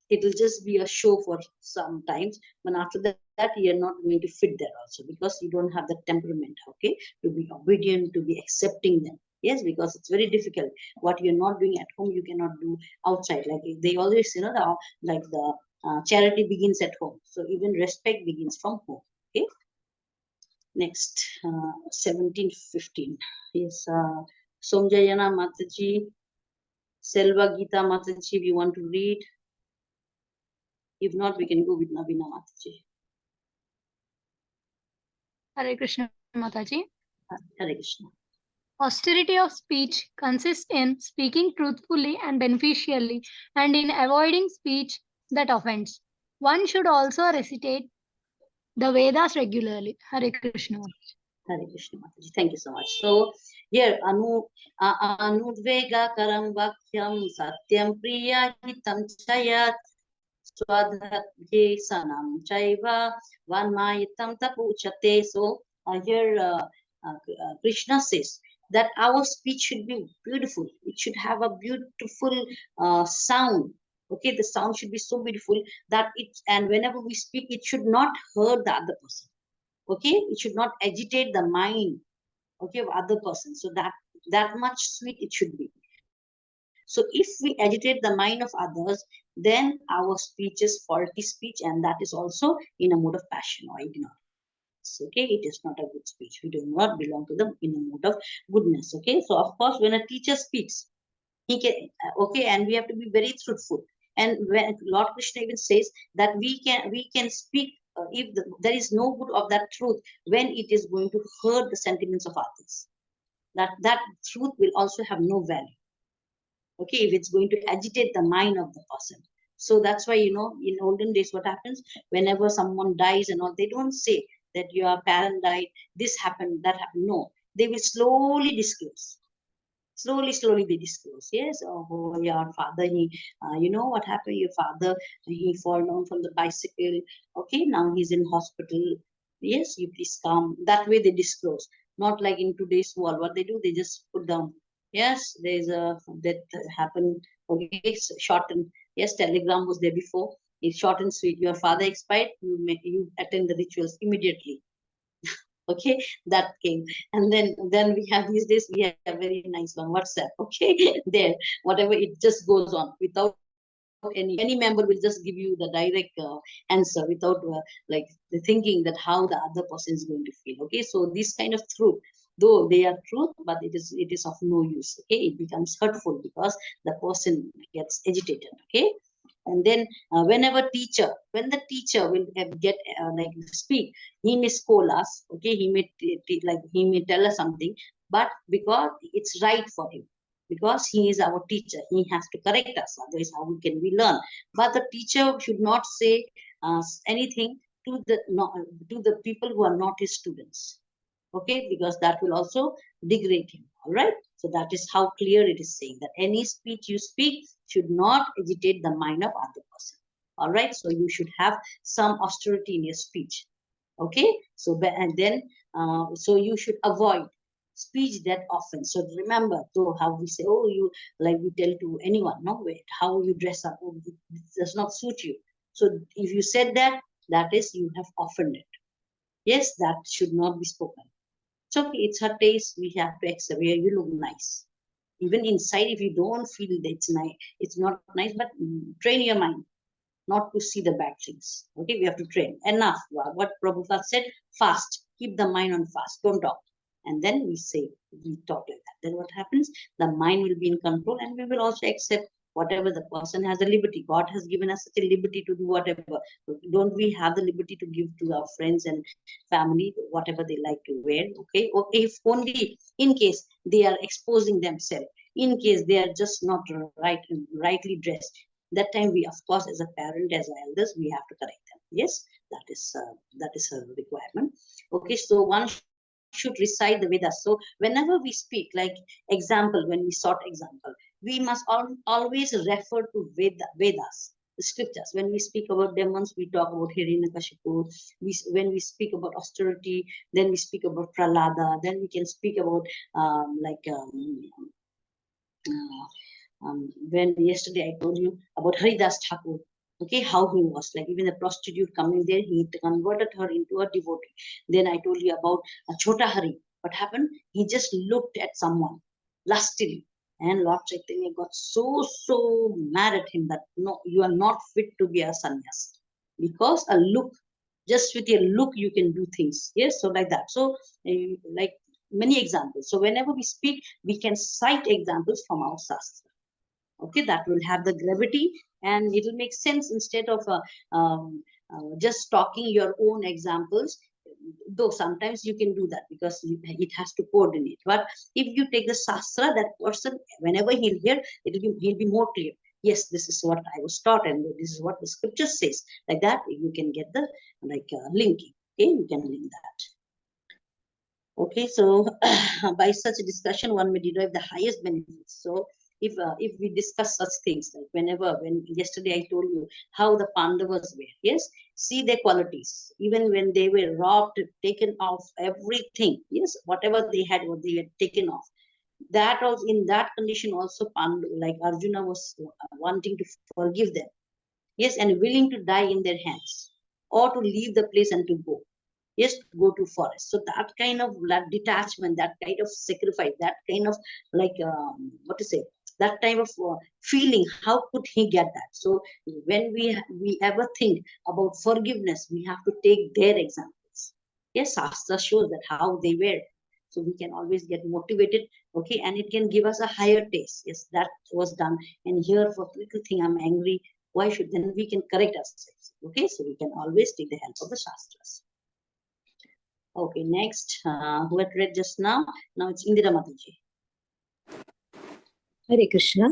It will just be a show for some times, but after that you're not going to fit there also, because you don't have the temperament, okay, to be obedient, to be accepting them. Yes, because it's very difficult. What you're not doing at home, you cannot do outside. Like they always, like the charity begins at home. So even respect begins from home. Okay. Next, 1715. Yes, Somjayana Mataji, Selva Gita Mataji, if you want to read. If not, we can go with Navina Mataji. Hare Krishna Mataji. Hare Krishna. Austerity of speech consists in speaking truthfully and beneficially, and in avoiding speech that offends. One should also recitate the Vedas regularly. Hare Krishna. Hare Krishna Mataji. Thank you so much. So here, Anudvega Karam Vakyam Satyam Priya Hitam Chayat Swadhye Sanam Chaiva Vanmayitam Tapuchate. So here Krishna says that our speech should be beautiful. It should have a beautiful sound. Okay, the sound should be so beautiful that and whenever we speak, it should not hurt the other person. Okay, it should not agitate the mind, okay, of other person. So that much sweet it should be. So if we agitate the mind of others, then our speech is faulty speech, and that is also in a mode of passion or ignorance. Okay, it is not a good speech. We do not belong to them in a mode of goodness. Okay, so of course when a teacher speaks, he can okay, and we have to be very truthful. And when Lord Krishna even says that we can speak if there is no good of that truth when it is going to hurt the sentiments of others, that truth will also have no value. Okay, if it's going to agitate the mind of the person. So that's why, in olden days what happens, whenever someone dies and all, they don't say that your parent died, this happened, that happened. No, they will slowly disclose. Slowly they disclose. Yes, oh, your father, you know what happened, your father, he fall down from the bicycle. Okay, now he's in hospital. Yes, you please come. That way they disclose. Not like in today's world, what they do, they just put down. Yes, there's a that happened. Okay, it's shortened. Yes, telegram was there before. It's short and sweet. Your father expired, you attend the rituals immediately. Okay, that came. And then we have these days, we have very nice one, WhatsApp. Okay, there, whatever, it just goes on without any member will just give you the direct answer without like the thinking that how the other person is going to feel. Okay, so this kind of truth, though they are truth, but it is of no use. Okay, it becomes hurtful because the person gets agitated. Okay, and then when the teacher will get like speak, he may scold us. Okay, he may like he may tell us something, but because it's right for him, because he is our teacher, he has to correct us, otherwise how can we learn? But the teacher should not say anything to the not, to the people who are not his students. Okay, because that will also degrade him. All right, so that is how clear it is saying that any speech you speak should not agitate the mind of other person. All right, so you should have some austerity in your speech. Okay, so and then so you should avoid speech that often. So remember, though, how we say, oh, you, like we tell to anyone, no, wait, how you dress up, oh, it does not suit you. So if you said that, that is you have offended. Yes, that should not be spoken. It's okay, it's her taste, we have to accept. Yeah, you look nice. Even inside, if you don't feel that it's nice, it's not nice, but train your mind not to see the bad things. Okay, we have to train. Enough. What Prabhupada said, fast. Keep the mind on fast. Don't talk. And then we talk like that. Then what happens? The mind will be in control, and we will also accept whatever the person has the liberty. God has given us such a liberty to do whatever. Don't we have the liberty to give to our friends and family whatever they like to wear? Okay, or if only in case they are exposing themselves, in case they are just not rightly dressed, that time we, of course, as a parent, as elders, we have to correct them. Yes, that is a requirement. Okay, so one should recite the Vedas. So whenever we speak, like example, when we sought example, we must always refer to Vedas, the scriptures. When we speak about demons, we talk about Hiranyakashipu. When we speak about austerity, then we speak about Prahlada. Then we can speak about when yesterday I told you about Haridas Thakur, okay, how he was like, even a prostitute coming there, he converted her into a devotee. Then I told you about Chota Hari. What happened? He just looked at someone lustily, and Lord Chaitanya got so mad at him that no, you are not fit to be a sannyasi, because a look, just with your look, you can do things. Yes, so like that. So like many examples. So whenever we speak, we can cite examples from our sastra. Okay, that will have the gravity, and it will make sense instead of just talking your own examples, though sometimes you can do that because it has to coordinate. But if you take the sastra, that person, whenever he'll hear, he'll be more clear. Yes, this is what I was taught, and this is what the scripture says. Like that, you can get the linking. Okay, you can link that. Okay, so by such a discussion, one may derive the highest benefits. So if we discuss such things, like when yesterday I told you how the Pandavas were, yes, see their qualities, even when they were robbed, taken off everything, yes, whatever they had, what they had taken off. That also, in that condition, also like Arjuna was wanting to forgive them, yes, and willing to die in their hands, or to leave the place and to go. Yes, to go to forest. So that kind of detachment, that kind of sacrifice, that kind of like what to say, that type of feeling, how could he get that? So when we ever think about forgiveness, we have to take their examples. Yes, Shastra shows that how they were. So we can always get motivated. Okay, and it can give us a higher taste. Yes, that was done, and here for little thing I'm angry. Why should, then we can correct ourselves? Okay, so we can always take the help of the Shastras. Okay, next, who had read just now? Now it's Indira Mataji. Hare Krishna.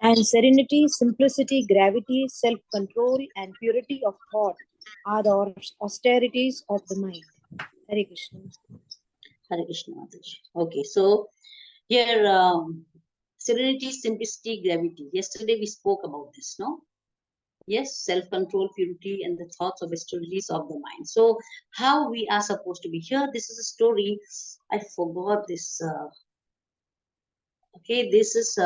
And serenity, simplicity, gravity, self-control, and purity of thought are the austerities of the mind. Hare Krishna. Hare Krishna Mataji. Okay, so here, serenity, simplicity, gravity. Yesterday we spoke about this, no? Yes, self-control, purity, and the thoughts of austerities of the mind. So how we are supposed to be here? This is a story. I forgot this. Okay, this is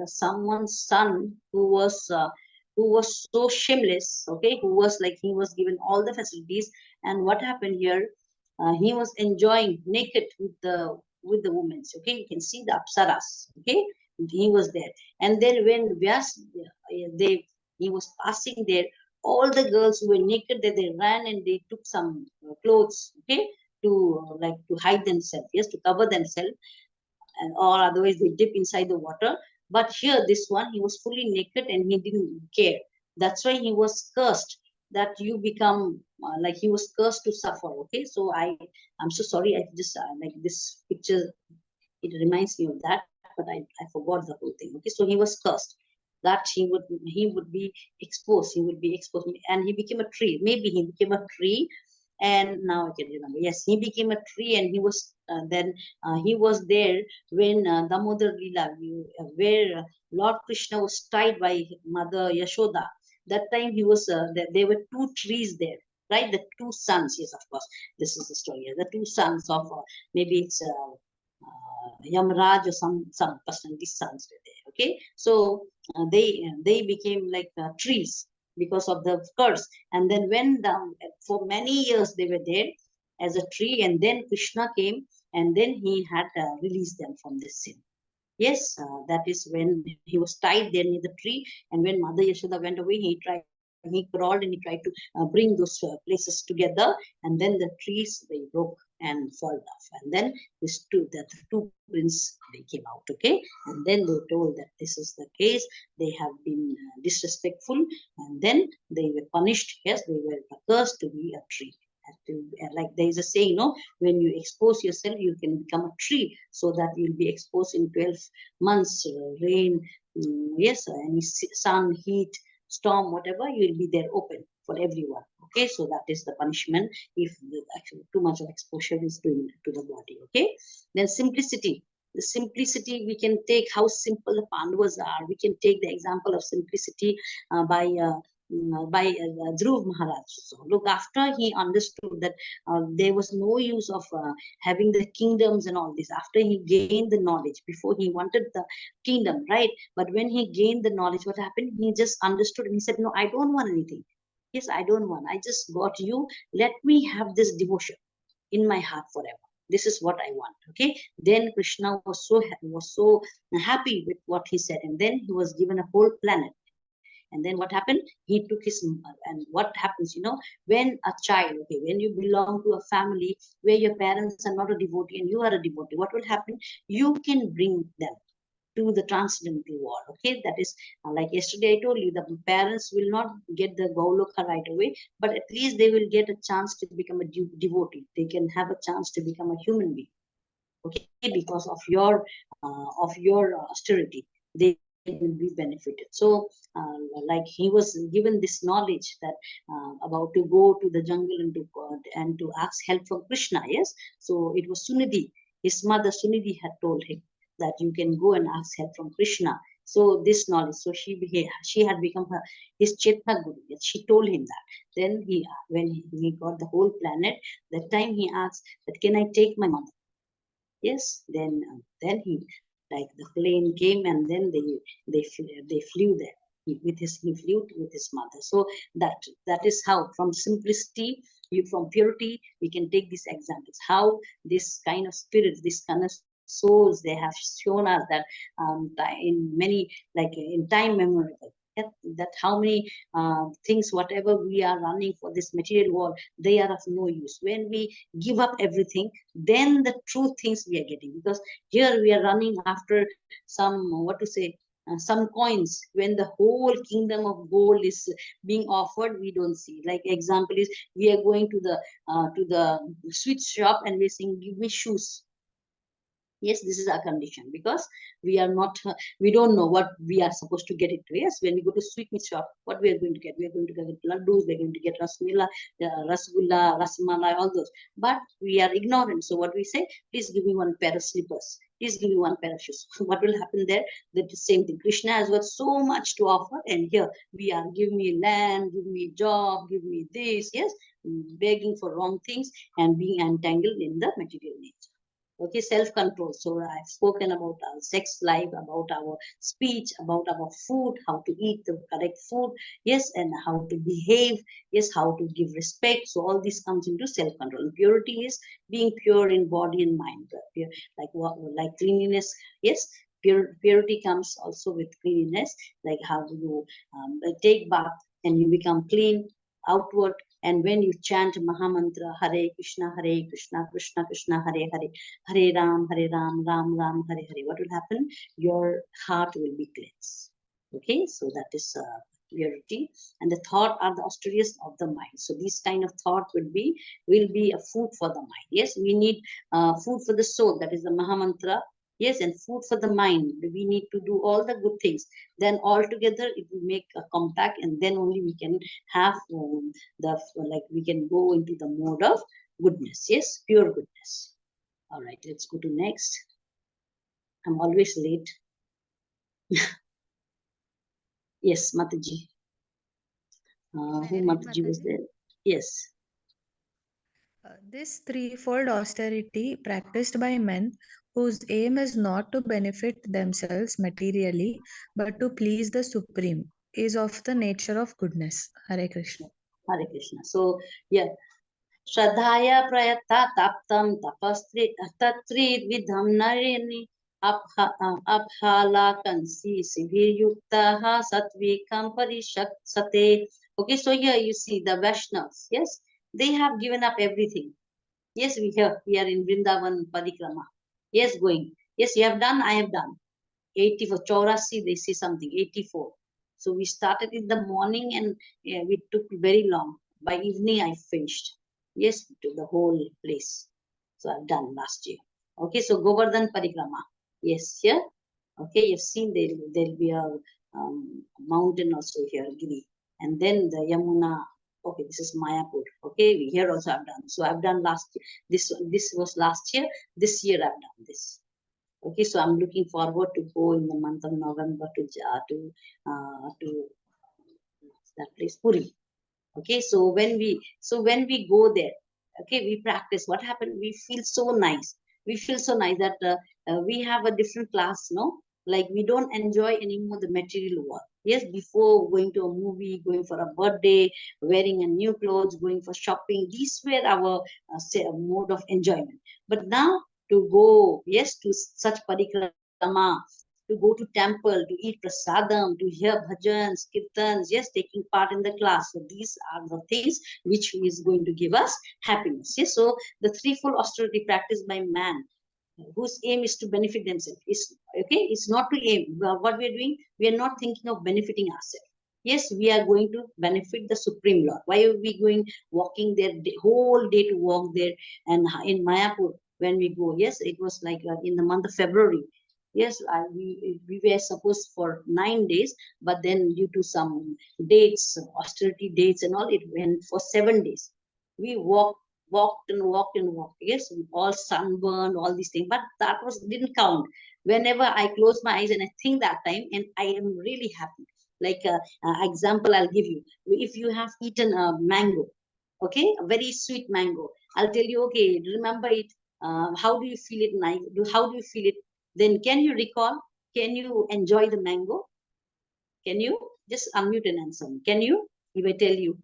someone's son who was so shameless. Okay, who was like, he was given all the facilities, and what happened here? he was enjoying naked with the women. Okay, you can see the apsaras. Okay, he was there. And then when Vyas, he was passing there, all the girls who were naked, they ran and they took some clothes, okay, to like to hide themselves, yes, to cover themselves, and or otherwise they dip inside the water. But here, this one, he was fully naked and he didn't care. That's why he was cursed. That you become like he was cursed to suffer. Okay, so I'm so sorry. I just like this picture, it reminds me of that, but I forgot the whole thing. Okay, so he was cursed that he would be exposed. He would be exposed, and he became a tree. Maybe he became a tree, and now I can remember. Yes, he became a tree, and he was then he was there when Damodar Leela, where Lord Krishna was tied by Mother Yashoda. That time he was there were two trees there, right? The two sons. Yes, of course, this is the story. The two sons of maybe it's Yamraj or some person. These sons were there. Okay, so they became like trees because of the curse. And then when for many years they were there as a tree, and then Krishna came, and then he had released them from this sin. Yes, that is when he was tied there near the tree, and when Mother Yashoda went away, he crawled and he tried to bring those places together, and then the trees they broke and fall off, and then the two princes they came out, okay, and then they told that this is the case. They have been disrespectful, and then they were punished. Yes, they were cursed to be a tree. Like there is a saying, when you expose yourself, you can become a tree, so that you'll be exposed in 12 months, rain, yes, any sun, heat, storm, whatever, you will be there open for everyone. Okay, so that is the punishment if actually too much of exposure is doing to the body. Okay, then simplicity. The simplicity, we can take how simple the Pandavas are. We can take the example of simplicity by Dhruv Maharaj. So look, after he understood that there was no use of having the kingdoms and all this, after he gained the knowledge, before he wanted the kingdom, right? But when he gained the knowledge, what happened? He just understood and he said, no, I don't want anything. Yes, I don't want. I just got you. Let me have this devotion in my heart forever. This is what I want. Okay. Then Krishna was so happy with what he said, and then he was given a whole planet. And then what happened? He took his, and what happens, when a child, okay, when you belong to a family where your parents are not a devotee and you are a devotee, what will happen? You can bring them to the transcendental world. Okay, that is like yesterday I told you, the parents will not get the Goloka right away, but at least they will get a chance to become a devotee. They can have a chance to become a human being. Okay, because of your austerity, they will be benefited. So like he was given this knowledge that about to go to the jungle and to ask help from Krishna. Yes, so it was Sunidhi, his mother Sunidhi had told him that you can go and ask help from Krishna. So this knowledge, so she had become his Chetna Guru. Yes, she told him that. Then when he got the whole planet, that time he asked that, can I take my mother? Yes, then he, like the plane came, and then they flew there. He flew with his mother. So that is how, from simplicity, from purity, we can take these examples. How this kind of spirits, this kind of souls, they have shown us that in many, like in time memorable. That how many things, whatever we are running for this material world, they are of no use. When we give up everything, then the true things we are getting. Because here we are running after some, what to say, some coins, when the whole kingdom of gold is being offered, we don't see. Like example is, we are going to the sweet shop and we're saying, give me shoes. Yes, this is our condition, because we are not, we don't know what we are supposed to get it to. Yes, when we go to sweetmeat shop, what we are going to get? We are going to get laddus, we are going to get rasgulla, rasmalai, all those. But we are ignorant. So what we say, please give me one pair of slippers. Please give me one pair of shoes. What will happen there? That the same thing. Krishna has got so much to offer, and here we are, give me land, give me job, give me this. Yes, begging for wrong things and being entangled in the material nature. Okay, self-control. So I've spoken about our sex life, about our speech, about our food, how to eat the correct food, yes, and how to behave, yes, how to give respect. So all this comes into self-control. And purity is being pure in body and mind. Like what, like cleanliness, yes. Purity comes also with cleanliness, like how you take bath and you become clean outward. And when you chant Mahamantra, Hare Krishna, Krishna Krishna, Hare Hare, Hare Ram, Ram Ram, Hare Hare, what will happen? Your heart will be cleansed. Okay, so that is purity. And the thought are the austeriest of the mind. So this kind of thought will be a food for the mind. Yes, we need food for the soul. That is the Mahamantra. Yes, and food for the mind. We need to do all the good things. Then all together it will make a compact, and then only we can have we can go into the mode of goodness. Yes, pure goodness. All right, let's go to next. I'm always late. Yes, Mataji. Who Mataji was there? Yes. This threefold austerity practiced by men whose aim is not to benefit themselves materially but to please the Supreme is of the nature of goodness. Hare Krishna. Hare Krishna. So, yeah. Shraddhaya prayata taptam tapastri tatridvidham narini abhala kansi sivir satvikam parishaksate. Okay, so here you see the Vaishnavas. Yes, they have given up everything. Yes, we are in Vrindavan Parikrama. Yes, going. Yes, you have done, I have done. 84, Chaurasi, they say something, 84. So we started in the morning and we took very long. By evening, I finished. Yes, to the whole place. So I've done last year. Okay, so Govardhan Parikrama. Yes, here. Okay, you've seen there'll be a mountain also here, Giri. And then the Yamuna. Okay, this is Mayapur. Okay, here also I've done. So I've done last year. This was last year. This year I've done this. Okay, so I'm looking forward to go in the month of November to that place, Puri. Okay, so when we go there, okay, we practice. What happened? We feel so nice. We feel so nice that we have a different class, no? Like we don't enjoy anymore the material world. Yes, before going to a movie, going for a birthday, wearing a new clothes, going for shopping, these were our mode of enjoyment. But now to go, yes, to such parikrama, to go to temple, to eat prasadam, to hear bhajans, kirtans, yes, taking part in the class. So these are the things which is going to give us happiness. Yes, so the threefold austerity practiced by man, whose aim is to benefit themselves. Is okay. It's not to aim. What we are doing, we are not thinking of benefiting ourselves. Yes, we are going to benefit the Supreme Lord. Why are we going walking there the whole day to walk there? And in Mayapur, when we go, yes, it was like in the month of February. Yes, we were supposed for 9 days, but then due to some dates, austerity dates and all, it went for 7 days. We walked and walked and walked. Yes, all sunburned, all these things, but that was didn't count. Whenever I close my eyes and I think that time, and I am really happy. Like example, I'll give you. If you have eaten a mango, okay, a very sweet mango, I'll tell you, okay, remember it. How do you feel it? Nice. How do you feel it? Then can you recall? Can you enjoy the mango? Can you just unmute and answer me? Can you? If I tell you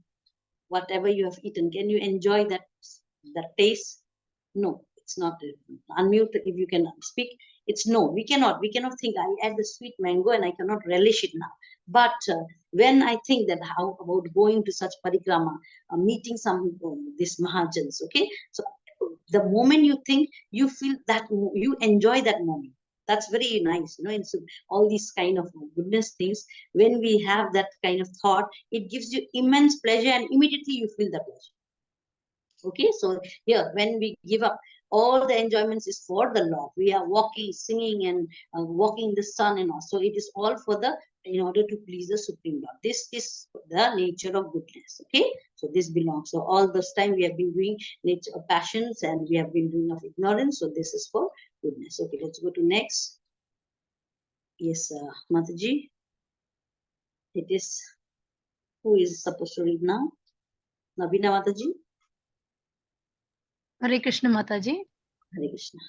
whatever you have eaten, can you enjoy that taste? No, it's not. Unmute if you can speak. It's no. We cannot think I had the sweet mango and I cannot relish it now. But when I think that how about going to such parikrama, meeting some these mahajans, okay? So the moment you think, you feel that you enjoy that moment. That's very nice, and so all these kind of goodness things, when we have that kind of thought, it gives you immense pleasure and immediately you feel the pleasure. Okay, so here when we give up all the enjoyments is for the Lord. We are walking, singing, and walking in the sun, and also it is all for the in order to please the Supreme Lord. This is the nature of goodness. Okay, so this belongs. So all this time we have been doing nature of passions, and we have been doing of ignorance. So this is for goodness. Okay, let's go to next. Yes, Mataji. It is who is supposed to read now? Nabina Mataji. Hare Krishna Mataji. Hare Krishna.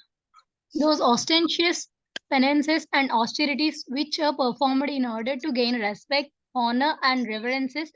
Those ostentatious penances and austerities which are performed in order to gain respect, honor, and reverences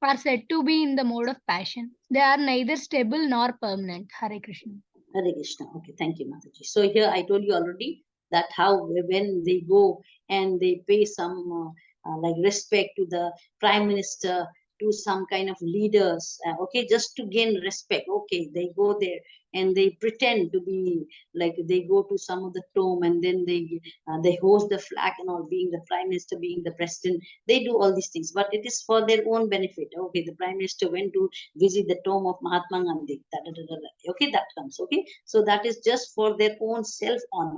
are said to be in the mode of passion. They are neither stable nor permanent. Hare Krishna. Hare Krishna. Okay, thank you, Mataji. So here I told you already that how when they go and they pay some like respect to the prime minister, to some kind of leaders, okay, just to gain respect. Okay, they go there and they pretend to be like they go to some of the tomb and then they host the flag and all, being the prime minister, being the president. They do all these things, but it is for their own benefit. Okay, the prime minister went to visit the tomb of Mahatma Gandhi. Da, da, da, da, da. Okay, that comes. Okay, so that is just for their own self honor.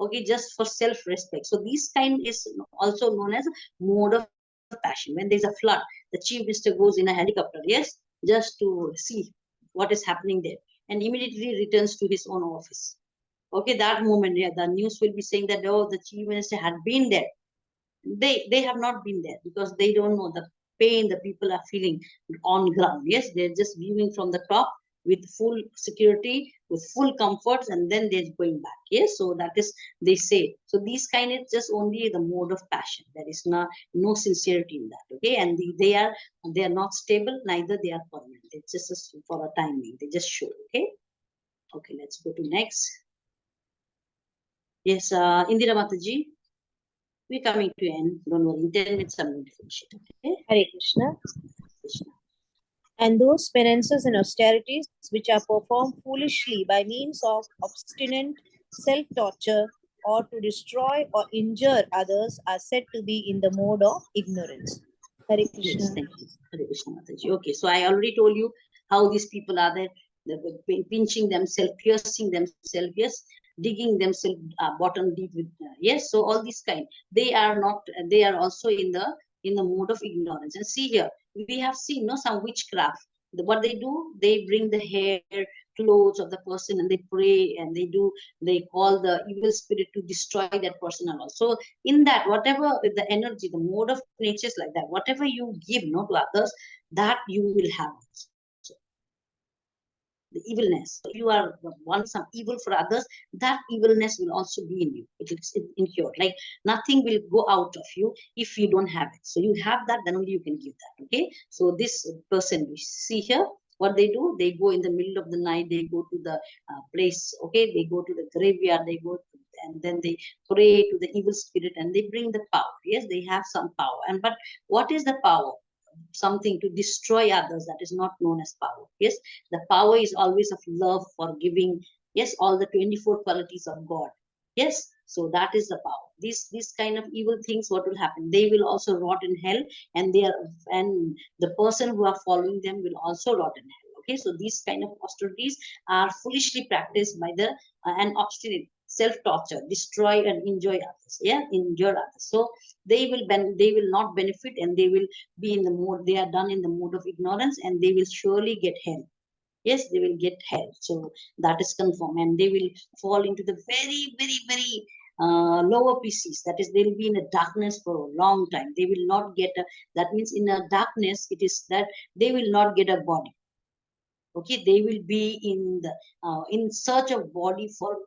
Okay, just for self respect. So this kind is also known as mode of passion. When there is a flood, the chief minister goes in a helicopter, yes, just to see what is happening there, and immediately returns to his own office. Okay, that moment, yeah, the news will be saying that, oh, the chief minister had been there. They have not been there because they don't know the pain the people are feeling on ground. Yes, they're just viewing from the top with full security, with full comforts, and then they're going back. Yes, so that is, they say, so these kind is just only the mode of passion. There is no sincerity in that. Okay, and they are not stable, neither they are permanent. It's just for a timing, they just show. Okay, okay, let's go to next. Yes, Indira Mataji, we're coming to end. Don't worry, in 10 minutes I'm going to finish it. Okay? Hare Krishna. Krishna. And those penances and austerities which are performed foolishly by means of obstinate self-torture or to destroy or injure others are said to be in the mode of ignorance. Hare Krishna. Yes, thank you. Hare Krishna Mataji. Okay, so I already told you how these people are there. They're pinching themselves, piercing themselves, yes, digging themselves bottom deep with, yes. So all these kind, they are not. They are also in the mode of ignorance. And see here, we have seen no some witchcraft. What they do, they bring the hair, clothes of the person, and they pray and they call the evil spirit to destroy that person and all. So in that, whatever the energy, the mode of nature is like that. Whatever you give no to others, that you will have also. The evilness. So you are want some evil for others, that evilness will also be in you. It is incurred. Like nothing will go out of you if you don't have it. So you have that, then only you can give that. Okay. So this person we see here, what they do, they go in the middle of the night, they go to the place. Okay, they go to the graveyard, they go to, and then they pray to the evil spirit and they bring the power. Yes, they have some power. And but what is the power? Something to destroy others, that is not known as power. Yes, the power is always of love, forgiving, yes, all the 24 qualities of God. Yes, so that is the power. These kind of evil things, what will happen, they will also rot in hell, and they are, and the person who are following them will also rot in hell. Okay, so these kind of austerities are foolishly practiced by the and obstinate self-torture, destroy and enjoy others. Yeah, injure others. So they will not benefit, and they will be in the mode, they are done in the mode of ignorance, and they will surely get hell. Yes, they will get hell. So that is confirmed, and they will fall into the very, very, very lower pieces. That is, they will be in a darkness for a long time. They will not get a, that means in a darkness, it is that they will not get a body. Okay, they will be in search of body for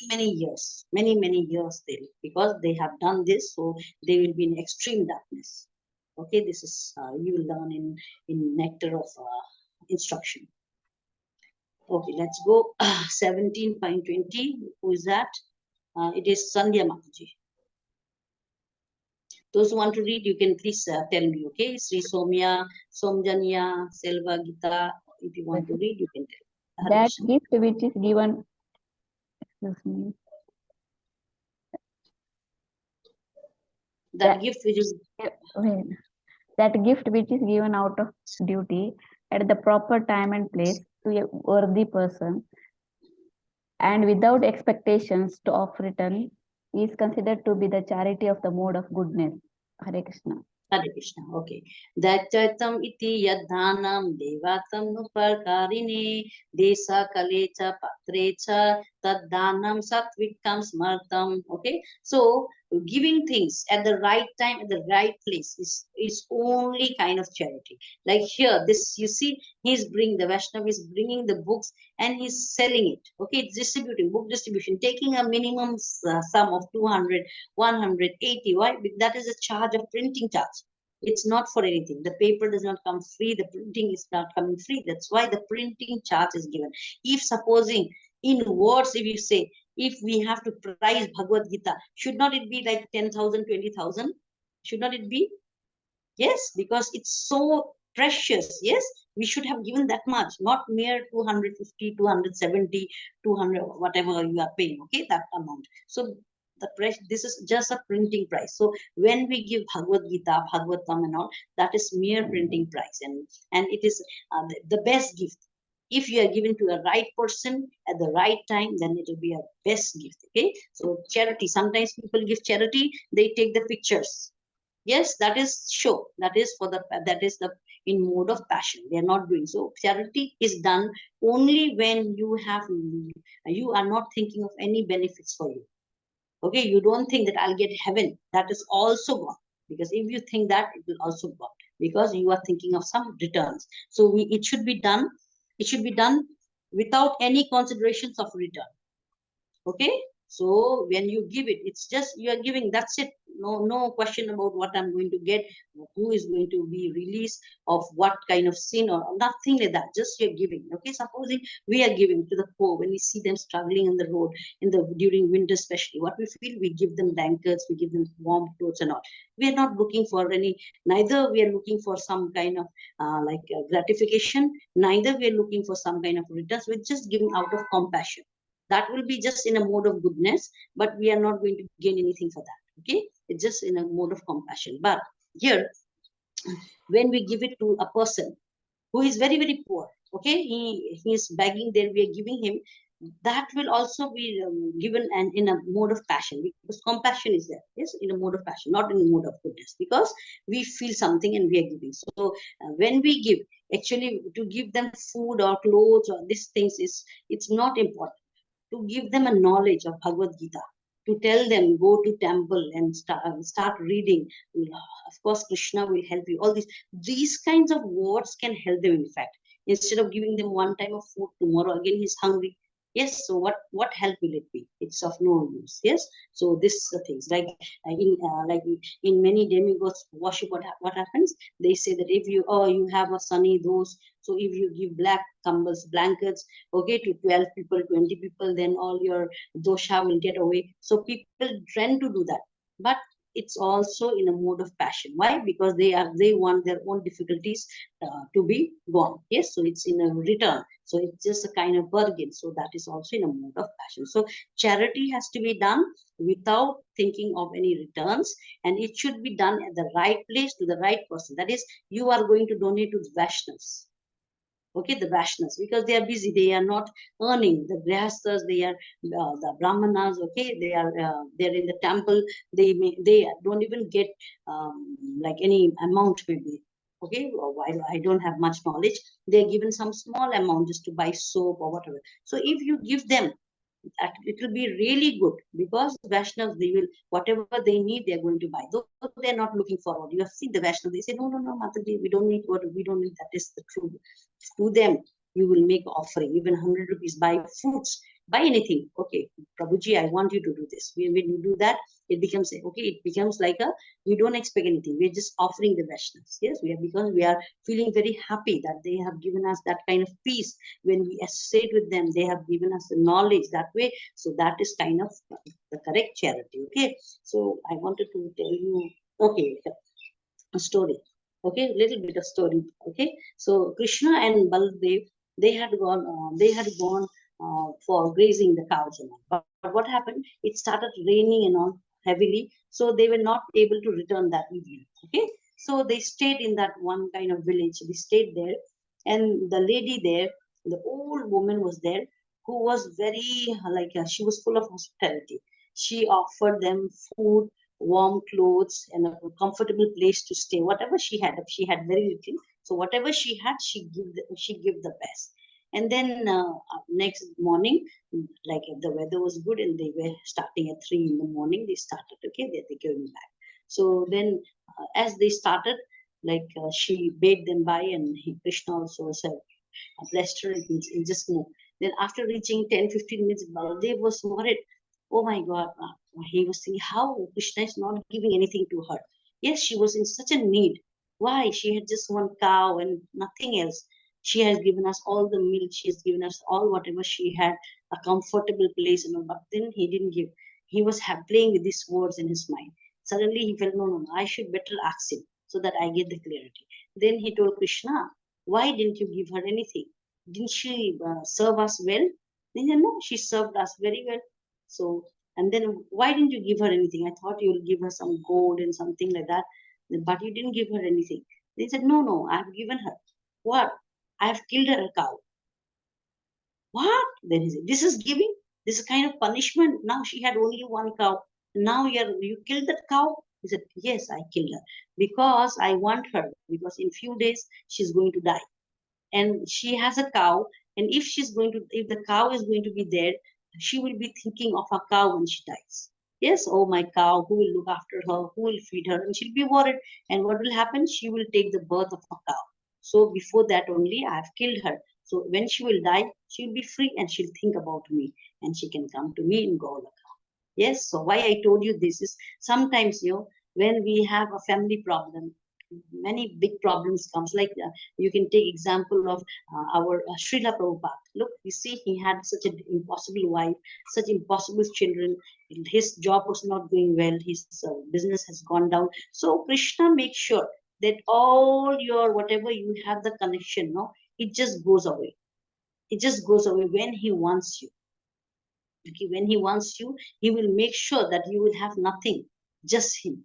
many years still, because they have done this. So they will be in extreme darkness. Okay, this is you will learn in nectar of instruction. Okay, let's go. 17.20. Who is that? It is Sandhya Mataji. Those who want to read, you can please tell me. Okay, Sri Somya, Somjanya, Selva, Gita. If you want to read, you can tell. Hare That Krishna. gift which is given, excuse me, That that, gift which is wait, that gift which is given out of duty at the proper time and place to a worthy person and without expectations to of return is considered to be the charity of the mode of goodness. Hare Krishna. Hare Krishna. Okay. Dachatam iti yadhanam devatam nuparkarine desa kalecha patrecha Taddanam satvikam smartam. Okay, so giving things at the right time, at the right place is only kind of charity. Like here, this you see, the Vaishnav is bringing the books and he's selling it. Okay, it's distributing, book distribution, taking a minimum sum of 200, 180. Why? That is a charge of printing charge. It's not for anything. The paper does not come free. The printing is not coming free. That's why the printing charge is given. If supposing in words, if you say, if we have to price Bhagavad Gita, should not it be like 10,000, 20,000? Should not it be? Yes, because it's so precious. Yes, we should have given that much, not mere 250, 270, 200, whatever you are paying. Okay, that amount. So the price, this is just a printing price. So when we give Bhagavad Gita, Bhagavatam and all, that is mere printing price, and it is the best gift. If you are given to a right person at the right time, then it will be a best gift. Okay, so charity. Sometimes people give charity, they take the pictures. Yes, that is show. That is the in mode of passion. They are not doing so. Charity is done only when you are not thinking of any benefits for you. Okay, you don't think that I'll get heaven. That is also gone. Because if you think that, it will also go because you are thinking of some returns. So it should be done. It should be done without any considerations of return. Okay, so when you give it, it's just you are giving, that's it. No question about what I'm going to get, who is going to be released of what kind of sin, or nothing like that. Just you're giving. Okay, supposing we are giving to the poor, when we see them struggling on the road during winter especially, what we feel, we give them blankets, we give them warm clothes and all. We are not looking for any, neither we are looking for some kind of gratification, neither we are looking for some kind of returns. We're just giving out of compassion. That will be just in a mode of goodness, but we are not going to gain anything for that. Okay, it's just in a mode of compassion. But here, when we give it to a person who is very, very poor, okay, he is begging there, we are giving him, that will also be given and in a mode of passion, because compassion is there. Yes, in a mode of passion, not in a mode of goodness, because we feel something and we are giving. So when we give, actually to give them food or clothes or these things, it's not important. To give them a knowledge of Bhagavad Gita, to tell them go to temple and start reading. Of course, Krishna will help you. All these kinds of words can help them. In fact, instead of giving them one time of food, tomorrow again he's hungry. Yes, so what help will it be? It's of no use. Yes, so this things like in many demigods worship, what happens? They say that if you have a sunny dose, so if you give black blankets, okay, to 12 people, 20 people, then all your dosha will get away. So people tend to do that, but it's also in a mode of passion. Why? Because they want their own difficulties to be gone. Yes, so it's in a return. So it's just a kind of bargain. So that is also in a mode of passion. So charity has to be done without thinking of any returns, and it should be done at the right place to the right person. That is, you are going to donate to the Vaishnavas. Okay, the Vaishnavas, because they are busy, they are not earning. The Grihasthas, they are the Brahmanas, okay, they're in the temple, they don't even get like any amount maybe. Okay, while I don't have much knowledge, they're given some small amount just to buy soap or whatever. So if you give them, it will be really good, because Vaishnavas, they will, whatever they need, they're going to buy. Though they're not looking forward. You have seen the Vaishnavas, they say, no, Mataji, we don't need what we don't need. That is the truth. To them, you will make offering, even 100 rupees, buy fruits, buy anything. Okay, Prabhuji, I want you to do this. When you do that, it becomes okay. It becomes like we don't expect anything. We're just offering the Vaishnavas. Yes, because we are feeling very happy that they have given us that kind of peace. When we associate with them, they have given us the knowledge that way. So that is kind of the correct charity. Okay, so I wanted to tell you. Okay, a story. Okay, little bit of story. Okay, so Krishna and Baldev, they had gone for grazing the cows and all. But what happened? It started raining and all heavily, so they were not able to return that evening. Okay, so they stayed in that one kind of village. They stayed there, and the lady there, the old woman was there, who was very she was full of hospitality. She offered them food, warm clothes, and a comfortable place to stay. Whatever she had very little. So whatever she had, she give the best. And then next morning, like the weather was good and they were starting at 3 in the morning, they started, okay, they're going back. So then as they started, like she bade them by, and Krishna also said, blessed her, it just moved. Then after reaching 10-15 minutes, Baladev was worried. Oh my God, he was thinking how Krishna is not giving anything to her. Yes, she was in such a need. Why? She had just one cow and nothing else. She has given us all the milk. She has given us all whatever she had, a comfortable place, but then he didn't give. He was playing with these words in his mind. Suddenly he felt, no, no, no, I should better ask him so that I get the clarity. Then he told Krishna, why didn't you give her anything? Didn't she serve us well? They said, no, she served us very well. So, and then why didn't you give her anything? I thought you would give her some gold and something like that, but you didn't give her anything. They said, no, no, I've given her. What? I've killed her a cow. What? Then he said, this is giving? This is kind of punishment. Now she had only one cow. Now you killed that cow? He said, yes, I killed her because I want her, because in few days she's going to die. And she has a cow, and if the cow is going to be there, she will be thinking of her cow when she dies. Yes, oh my cow, who will look after her, who will feed her, and she'll be worried. And what will happen? She will take the birth of a cow. So before that only I have killed her. So when she will die, she'll be free and she'll think about me, and she can come to me in Golaka. Yes, so why I told you this is sometimes, when we have a family problem, many big problems comes. Like you can take example of our Srila Prabhupada. Look, you see, he had such an impossible wife, such impossible children. His job was not going well. His business has gone down. So Krishna makes sure that all your whatever you have the connection, no, it just goes away. It just goes away when he wants you. Okay, when he wants you, he will make sure that you will have nothing, just him.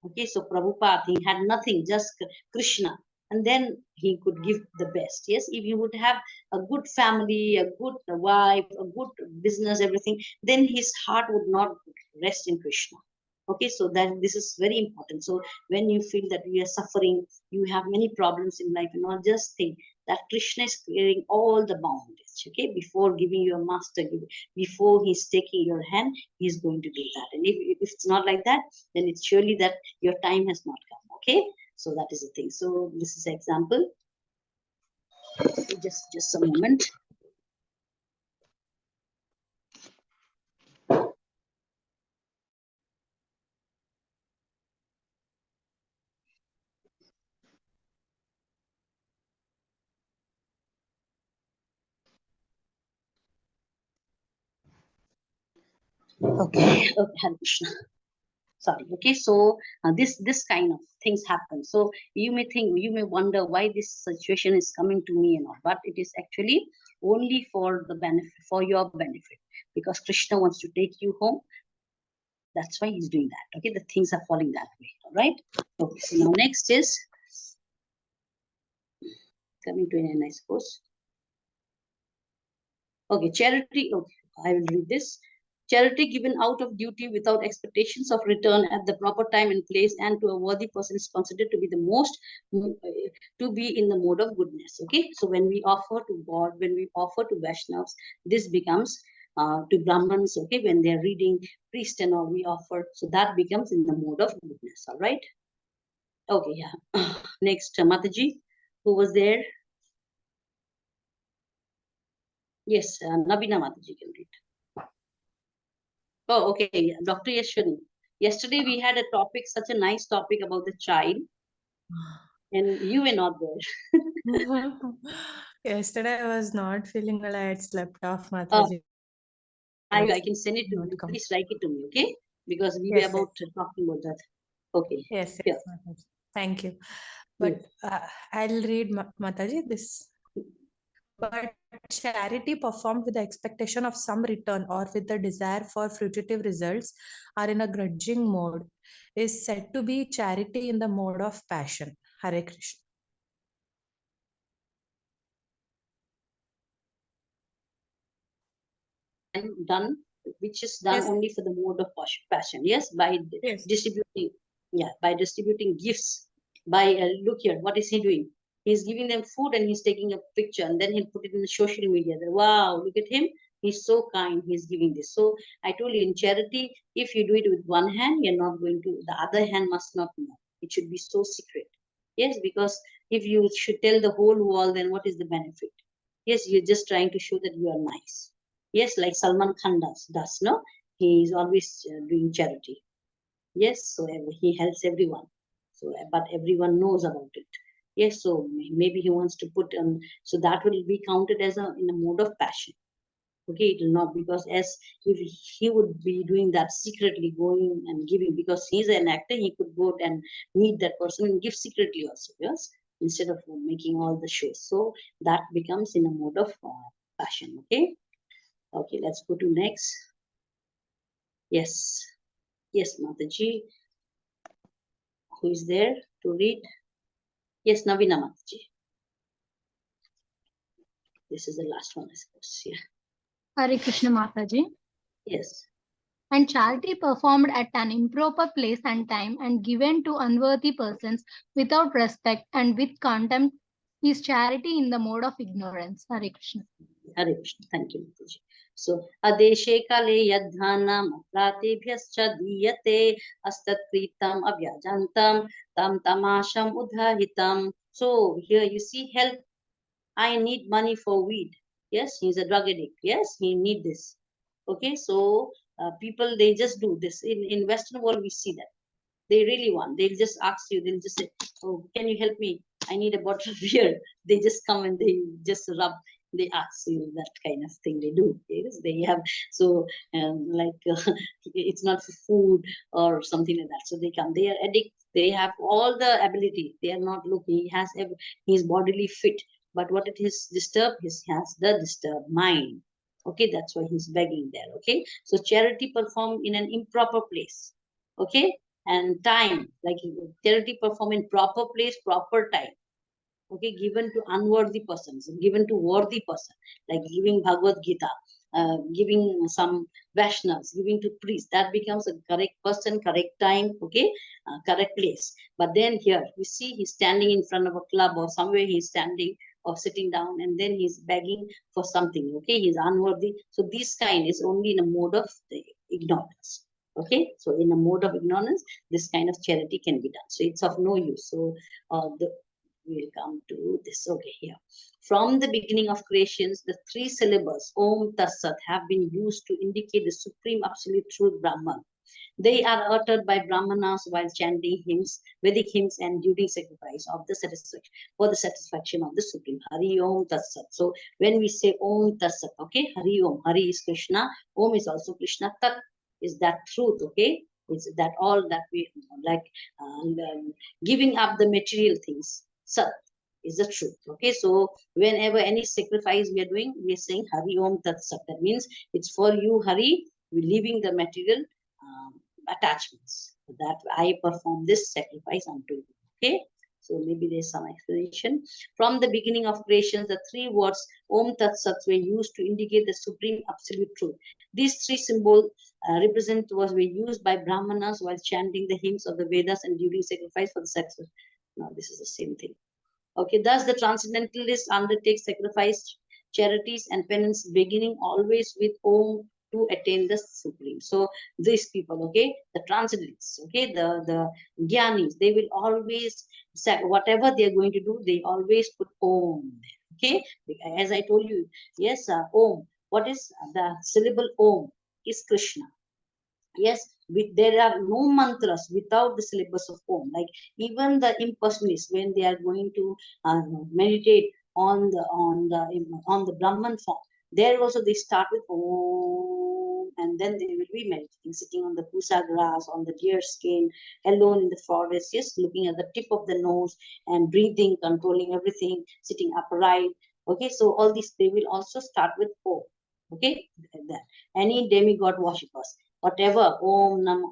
Okay, so Prabhupada, he had nothing, just Krishna. And then he could give the best. Yes, if you would have a good family, a good wife, a good business, everything, then his heart would not rest in Krishna. Okay, so that this is very important. So when you feel that you are suffering, you have many problems in life, just think that Krishna is clearing all the boundaries. Okay, before giving you a master, before he's taking your hand, he's going to do that. And if it's not like that, then it's surely that your time has not come. Okay, so that is the thing. So this is an example. Just a moment. Okay, Hare Krishna. Sorry. Okay, so this kind of things happen. So you may wonder why this situation is coming to me and all, but it is actually only for the benefit, for your benefit, because Krishna wants to take you home. That's why he's doing that. Okay, the things are falling that way. All right. Okay. So now next is coming to an end, I suppose. Okay, charity. Okay, I will read this. Charity given out of duty without expectations of return at the proper time and place and to a worthy person is considered to be the most, to be in the mode of goodness. Okay, so when we offer to God, when we offer to Vaishnavas, this becomes to Brahmins, okay, when they're reading priest and all we offer, so that becomes in the mode of goodness. All right. Okay, yeah. Next, Mataji, who was there? Yes, Nabina Mataji can read. Oh, okay. Dr. Yashwini. Yesterday we had a topic, such a nice topic about the child, and you were not there. Yesterday I was not feeling well. I had slept off, Mataji. I can send it to you. Please write it to me, okay? Because we were about talking about that. Okay. Yes, Yeah. Mataji. Thank you. But I'll read, Mataji, this. But charity performed with the expectation of some return or with the desire for fruitive results are in a grudging mode is said to be charity in the mode of passion. Hare Krishna. Done, which is done only for the mode of passion. Yes, by distributing, by distributing gifts. By look here, what is he doing? He's giving them food and he's taking a picture and then he'll put it in the social media. That, wow, look at him. He's so kind. He's giving this. So I told you, in charity, if you do it with one hand, you're not going to, the other hand must not know. It should be so secret. Yes, because if you should tell the whole world, then what is the benefit? Yes, you're just trying to show that you are nice. Yes, like Salman Khan does no? He is always doing charity. Yes, so he helps everyone. So, but everyone knows about it. Yes, so maybe he wants to put so that will be counted as in a mode of passion. Okay, it will not, because as if he would be doing that secretly, going and giving, because he's an actor, he could go and meet that person and give secretly also. Yes, instead of making all the shows. So that becomes in a mode of passion. Okay, okay, let's go to next. Yes, yes, Mataji. Who is there to read? Yes, Navina Mataji. This is the last one, I suppose. Yeah. Hare Krishna Mataji. Yes. And charity performed at an improper place and time and given to unworthy persons without respect and with contempt is charity in the mode of ignorance. Hare Krishna. Hare Krishna. Thank you, Mataji. So, adeshe kale yadhanam pratebhyascha diyate astatkritam avyajantam tam tamasham udhahitam. So, here you see, help. I need money for weed. Yes, he's a drug addict. Yes, he need this. Okay, so people, they just do this. In Western world, we see that. They really want. They'll just ask you. They'll just say, "Oh, can you help me? I need a bottle of beer." They just come and they just rub. They ask you that kind of thing. They do. Yes, they have. So like it's not for food or something like that. So they come. They are addicts. They have all the ability. They are not looking. He has. He's bodily fit. But what it is disturbed? He has the disturbed mind. Okay, that's why he's begging there. Okay, so charity performed in an improper place. Okay, and time, like charity perform in proper place, proper time. Okay, given to unworthy persons, given to worthy person, like giving Bhagavad Gita, giving some Vaishnavas, giving to priests, that becomes a correct person, correct time, okay, correct place. But then here, you see, he's standing in front of a club or somewhere he's standing or sitting down and then he's begging for something, okay, he's unworthy. So this kind is only in a mode of ignorance. Okay, so in a mode of ignorance, this kind of charity can be done. So it's of no use. So we'll come to this. Okay, here. From the beginning of creations, the three syllables Om Tat Sat have been used to indicate the supreme absolute truth Brahman. They are uttered by Brahmanas while chanting hymns, Vedic hymns, and during sacrifice of the satisfaction for the satisfaction of the Supreme. Hari Om Tat Sat. So when we say Om Tat Sat, okay, Hari Om. Hari is Krishna. Om is also Krishna. Tat is that truth. Okay, it's that all that we like giving up the material things. Sat is the truth. Okay, so whenever any sacrifice we are doing, we are saying Hari Om Tat Sat. That means it's for you, Hari, we're leaving the material attachments. That I perform this sacrifice unto you. Okay, so maybe there's some explanation. From the beginning of creation, the three words Om Tat Sat were used to indicate the supreme absolute truth. These three symbols were used by Brahmanas while chanting the hymns of the Vedas and during sacrifice for the sacrifice. Now this is the same thing. Okay, thus the transcendentalist undertakes sacrifice, charities, and penance, beginning always with Om to attain the supreme. So these people, okay, the transcendentalists, okay, the Gyanis, they will always whatever they are going to do, they always put Om there. Okay, as I told you, yes, Om. What is the syllable Om? Is Krishna. Yes, there are no mantras without the syllabus of Om. Like even the impersonalists, when they are going to meditate on the Brahman form, there also they start with Om, and then they will be meditating, sitting on the pusa grass, on the deer skin, alone in the forest, yes, looking at the tip of the nose and breathing, controlling everything, sitting upright. Okay, so all these they will also start with Om. Okay, that any demigod worshippers, whatever, Om Nam,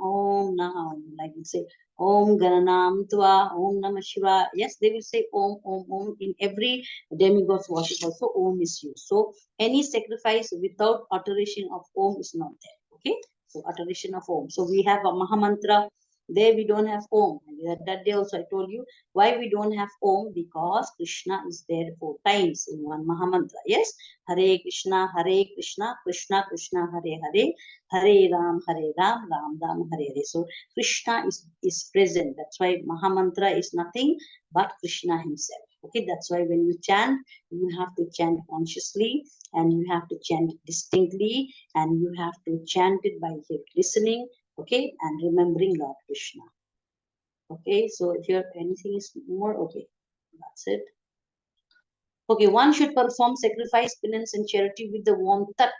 like we say, Om Gananam Tva, Om Namah Shiva. Yes, they will say Om. In every demigod's worship also Om is used. So any sacrifice without utteration of Om is not there. Okay, so utteration of Om. So we have a Mahamantra, There we don't have Om. That day also I told you why we don't have Om, because Krishna is there 4 times in one Mahamantra. Yes, Hare Krishna, Krishna Krishna, Hare Hare, Hare Ram, Ram Ram, Hare Hare. So Krishna is present. That's why Mahamantra is nothing but Krishna himself. Okay, that's why when you chant, you have to chant consciously, and you have to chant distinctly, and you have to chant it by listening, okay, and remembering Lord Krishna. Okay, so if you have anything is more, okay, that's it. Okay, one should perform sacrifice, penance, and charity with the warm tat.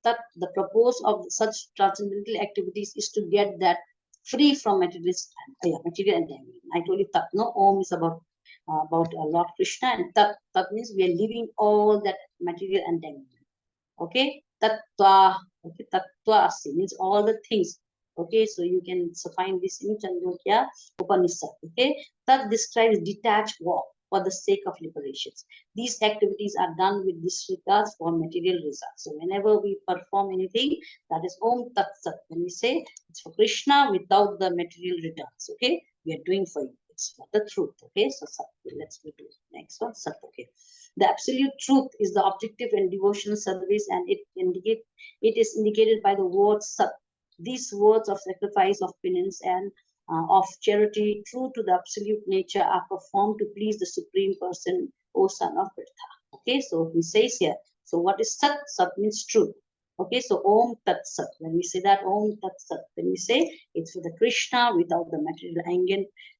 Tat, the purpose of such transcendental activities is to get that free from material entanglement. I told you tat, no, Om is about Lord Krishna, and tat means we are leaving all that material entanglement. Okay, tattva. Okay, tattva means all the things. Okay, so you can find this in Chandogya Upanishad. Okay, that describes detached walk for the sake of liberations. These activities are done with disregard for material results. So whenever we perform anything, that is Om Tat Sat. When we say it's for Krishna without the material returns, okay, we are doing for you. It's for the truth. Okay, so Sat. Let's go to next one. Sat. Okay. The absolute truth is the objective and devotional service, and it is indicated by the word Sat. These words of sacrifice, of penance, and of charity, true to the absolute nature, are performed to please the Supreme Person, O son of Pritha. Okay, so he says here, so what is Sat? Sat means truth. Okay, so Om Tat Sat. When we say that Om Tat Sat, when we say it's for the Krishna without the material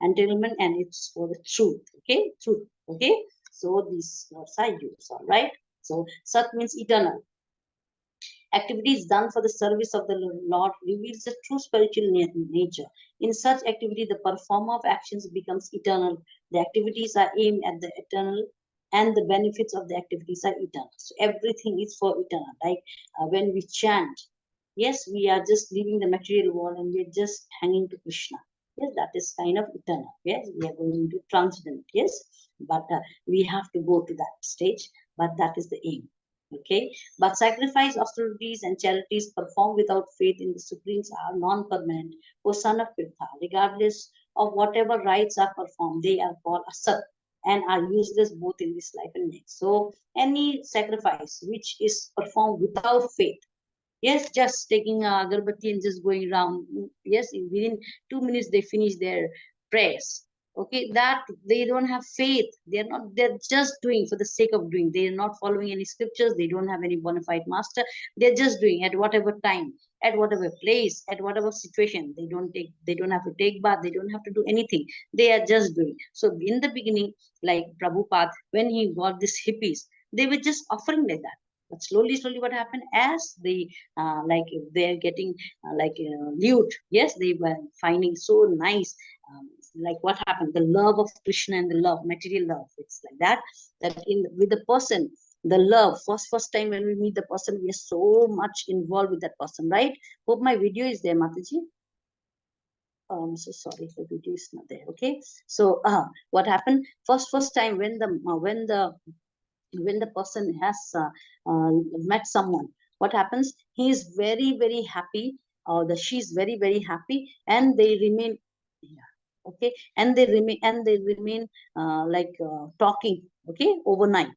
entanglement, and it's for the truth. Okay, truth. Okay, so these words are used. All right. So Sat means eternal. Activities done for the service of the Lord reveals the true spiritual nature. In such activity, the performer of actions becomes eternal. The activities are aimed at the eternal, and the benefits of the activities are eternal. So everything is for eternal. Like when we chant, yes, we are just leaving the material world and we're just hanging to Krishna. Yes, that is kind of eternal. Yes, we are going to transcendent. Yes, but we have to go to that stage. But that is the aim. Okay, but sacrifice, austerities, and charities performed without faith in the Supremes are non-permanent. O son of Pirtha, regardless of whatever rites are performed, they are called asat and are useless both in this life and next. So any sacrifice which is performed without faith, yes, just taking agarbatti and just going around, yes, within 2 minutes they finish their prayers. Okay, that they don't have faith. They're just doing for the sake of doing. They're not following any scriptures. They don't have any bona fide master. They're just doing at whatever time, at whatever place, at whatever situation. They don't have to take bath. They don't have to do anything. They are just doing. So in the beginning, like Prabhupada, when he got these hippies, they were just offering like that. But slowly, what happened as they like they're getting lute, yes, they were finding so nice, like what happened, the love of Krishna and the love, material love, it's like that, that in with the person, the love, first time when we meet the person, we are so much involved with that person, right? Hope my video is there, Mataji. I'm so sorry, the video is not there. Okay, so what happened, first time when the person has met someone, what happens, he is very happy, or she's very happy, and they remain, yeah, okay, and they remain talking, okay, overnight.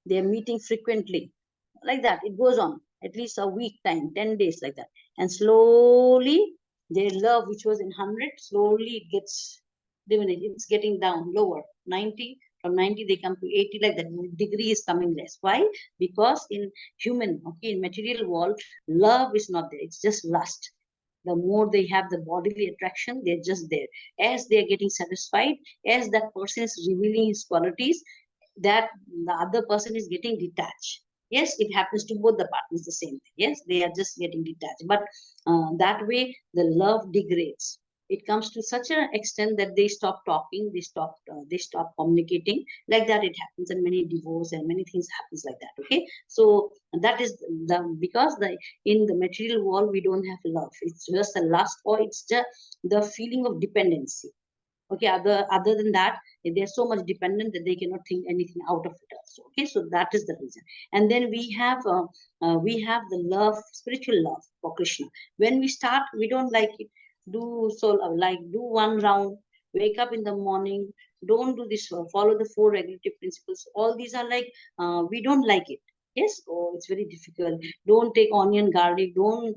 They're meeting frequently, like that it goes on at least a week time, 10 days, like that, and slowly their love, which was in 100, slowly it gets diminished, it's getting down lower, 90, from 90 they come to 80, like that degree is coming less. Why? Because in human, okay, in material world, love is not there, it's just lust. The more they have the bodily attraction, they're just there. As they're getting satisfied, as that person is revealing his qualities, that the other person is getting detached. Yes, it happens to both the partners, the same thing. Yes, they are just getting detached, but that way the love degrades. It comes to such an extent that they stop talking, they stop communicating, like that it happens, and many divorce and many things happens like that. Okay, so that is the, because the in the material world we don't have love, it's just a lust, or it's just the feeling of dependency. Okay, other than that, they're so much dependent that they cannot think anything out of it also. Okay, so that is the reason. And then we have the love, spiritual love for Krishna. When we start, we don't like it, Do so, like do one round, wake up in the morning, don't do this, follow the 4 regulative principles. All these are like, we don't like it. Yes, oh, it's very difficult. Don't take onion, garlic, don't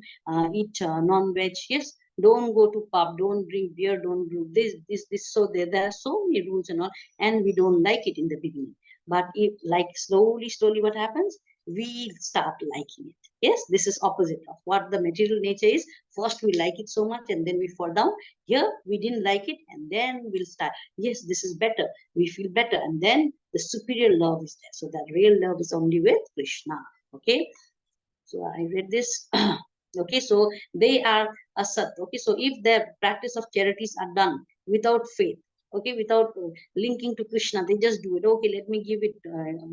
eat non-veg. Yes, don't go to pub, don't drink beer, don't do this. So there are so many rules and all, and we don't like it in the beginning. But if like slowly, what happens? We start liking it. Yes, this is opposite of what the material nature is. First we like it so much and then we fall down. Here we didn't like it and then we'll start. Yes, this is better. We feel better, and then the superior love is there. So that real love is only with Krishna. Okay. So I read this. Okay, so they are asat. Okay, so if their practice of charities are done without faith, okay, without linking to Krishna, they just do it. Okay, let me give it,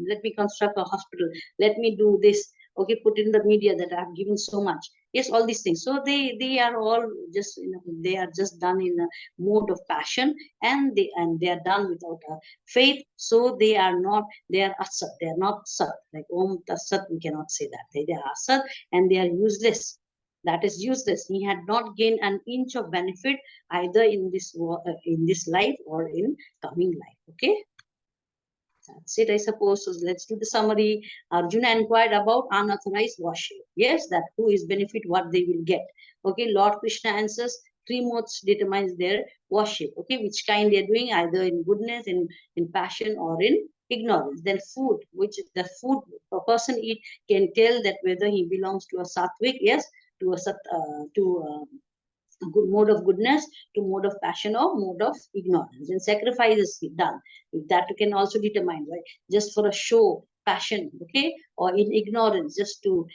let me construct a hospital, let me do this. Okay, put in the media that I have given so much. Yes, all these things. So they are all just, they are just done in a mode of passion, and they are done without faith. So they are not, they are asat. They are not sat. Like Om Tasat, we cannot say that. They are asat and they are useless. That is useless. He had not gained an inch of benefit either in this life or in coming life. Okay. That's it, I suppose. So let's do the summary. Arjuna inquired about unauthorized worship. Yes, that who is benefit, what they will get. Okay, Lord Krishna answers, 3 modes determines their worship. Okay, which kind they are doing, either in goodness, in passion, or in ignorance. Then food, which the food a person eat can tell that whether he belongs to a sattvic, yes, to a good mode of goodness, to mode of passion, or mode of ignorance. And sacrifice is done. That you can also determine, right? Just for a show, passion, okay, or in ignorance, just to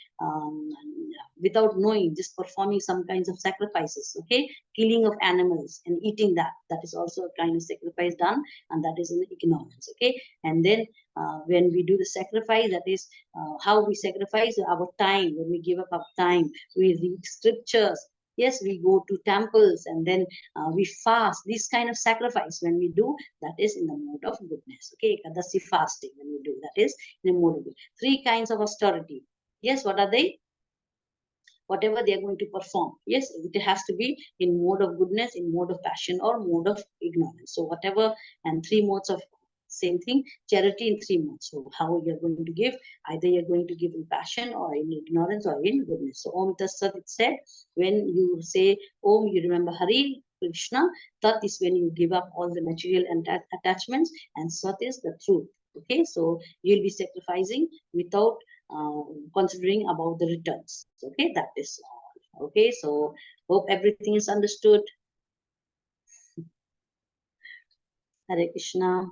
without knowing, just performing some kinds of sacrifices, okay, killing of animals and eating that. That is also a kind of sacrifice done, and that is in ignorance, okay. And then when we do the sacrifice, that is how we sacrifice our time. When we give up our time, we read scriptures. Yes, we go to temples, and then we fast. This kind of sacrifice, when we do, that is in the mode of goodness. Okay, Ekadasi fasting, when we do, that is in the mode of goodness. 3 kinds of austerity. Yes, what are they? Whatever they are going to perform. Yes, it has to be in mode of goodness, in mode of passion, or mode of ignorance. So whatever, and 3 modes of same thing, charity in 3 modes. So how you're going to give, either you're going to give in passion or in ignorance or in goodness. So Om Tassat, it said, when you say Om, you remember Hari, Krishna. Tat is when you give up all the material attachments, and Sat is the truth. Okay, so you'll be sacrificing without considering about the returns. Okay, that is all. Okay, so hope everything is understood. Hare Krishna.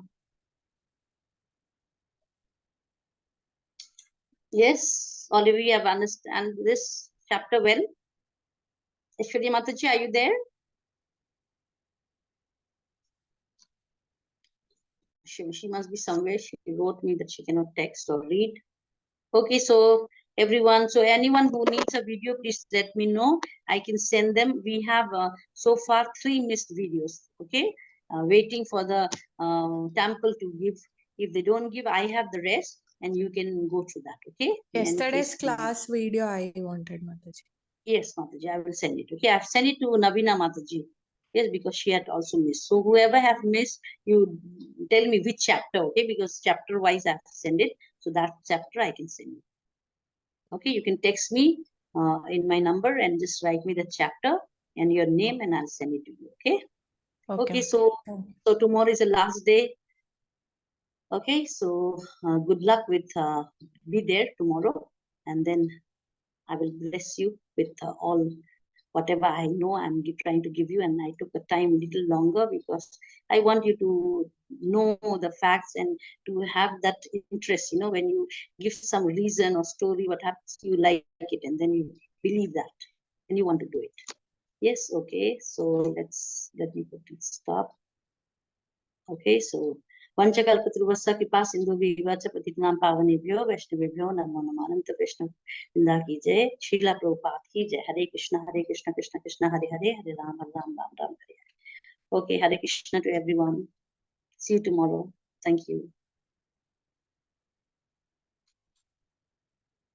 Yes, all of you have understand this chapter well. Ishwari Mataji, are you there? She must be somewhere. She wrote me that she cannot text or read. Okay, so everyone, so anyone who needs a video, please let me know. I can send them. We have so far 3 missed videos. Okay, waiting for the temple to give. If they don't give, I have the rest, and you can go through that. Okay. Yesterday's class video I wanted, Mataji. Yes, Mataji, I will send it. Okay, I've sent it to Navina Mataji. Yes, because she had also missed. So whoever have missed, you tell me which chapter, okay? Because chapter wise I have to send it. So that chapter I can send you. Okay, you can text me in my number and just write me the chapter and your name, and I'll send it to you. Okay. Okay. So tomorrow is the last day. Okay. So good luck with be there tomorrow, and then I will bless you with all whatever I know. I'm trying to give you, and I took the time a little longer because I want you to know the facts and to have that interest. You know, when you give some reason or story, what happens, you like it, and then you believe that, and you want to do it. Yes, okay. So let me put it stop. Okay, so Panchakalpatruvassa Kripa Sindhu Vivacha Patitnam Pavanebhyo Vaishnavebhyo Namo Namo Ananta Vaishnav Vrinda ki jai, Srila Prabhupada ki jai. Hare Krishna Krishna Krishna Hare Hare, Hare Ram Ram Ram Hare Hare. Okay, Hare Krishna to everyone. See you tomorrow. Thank you.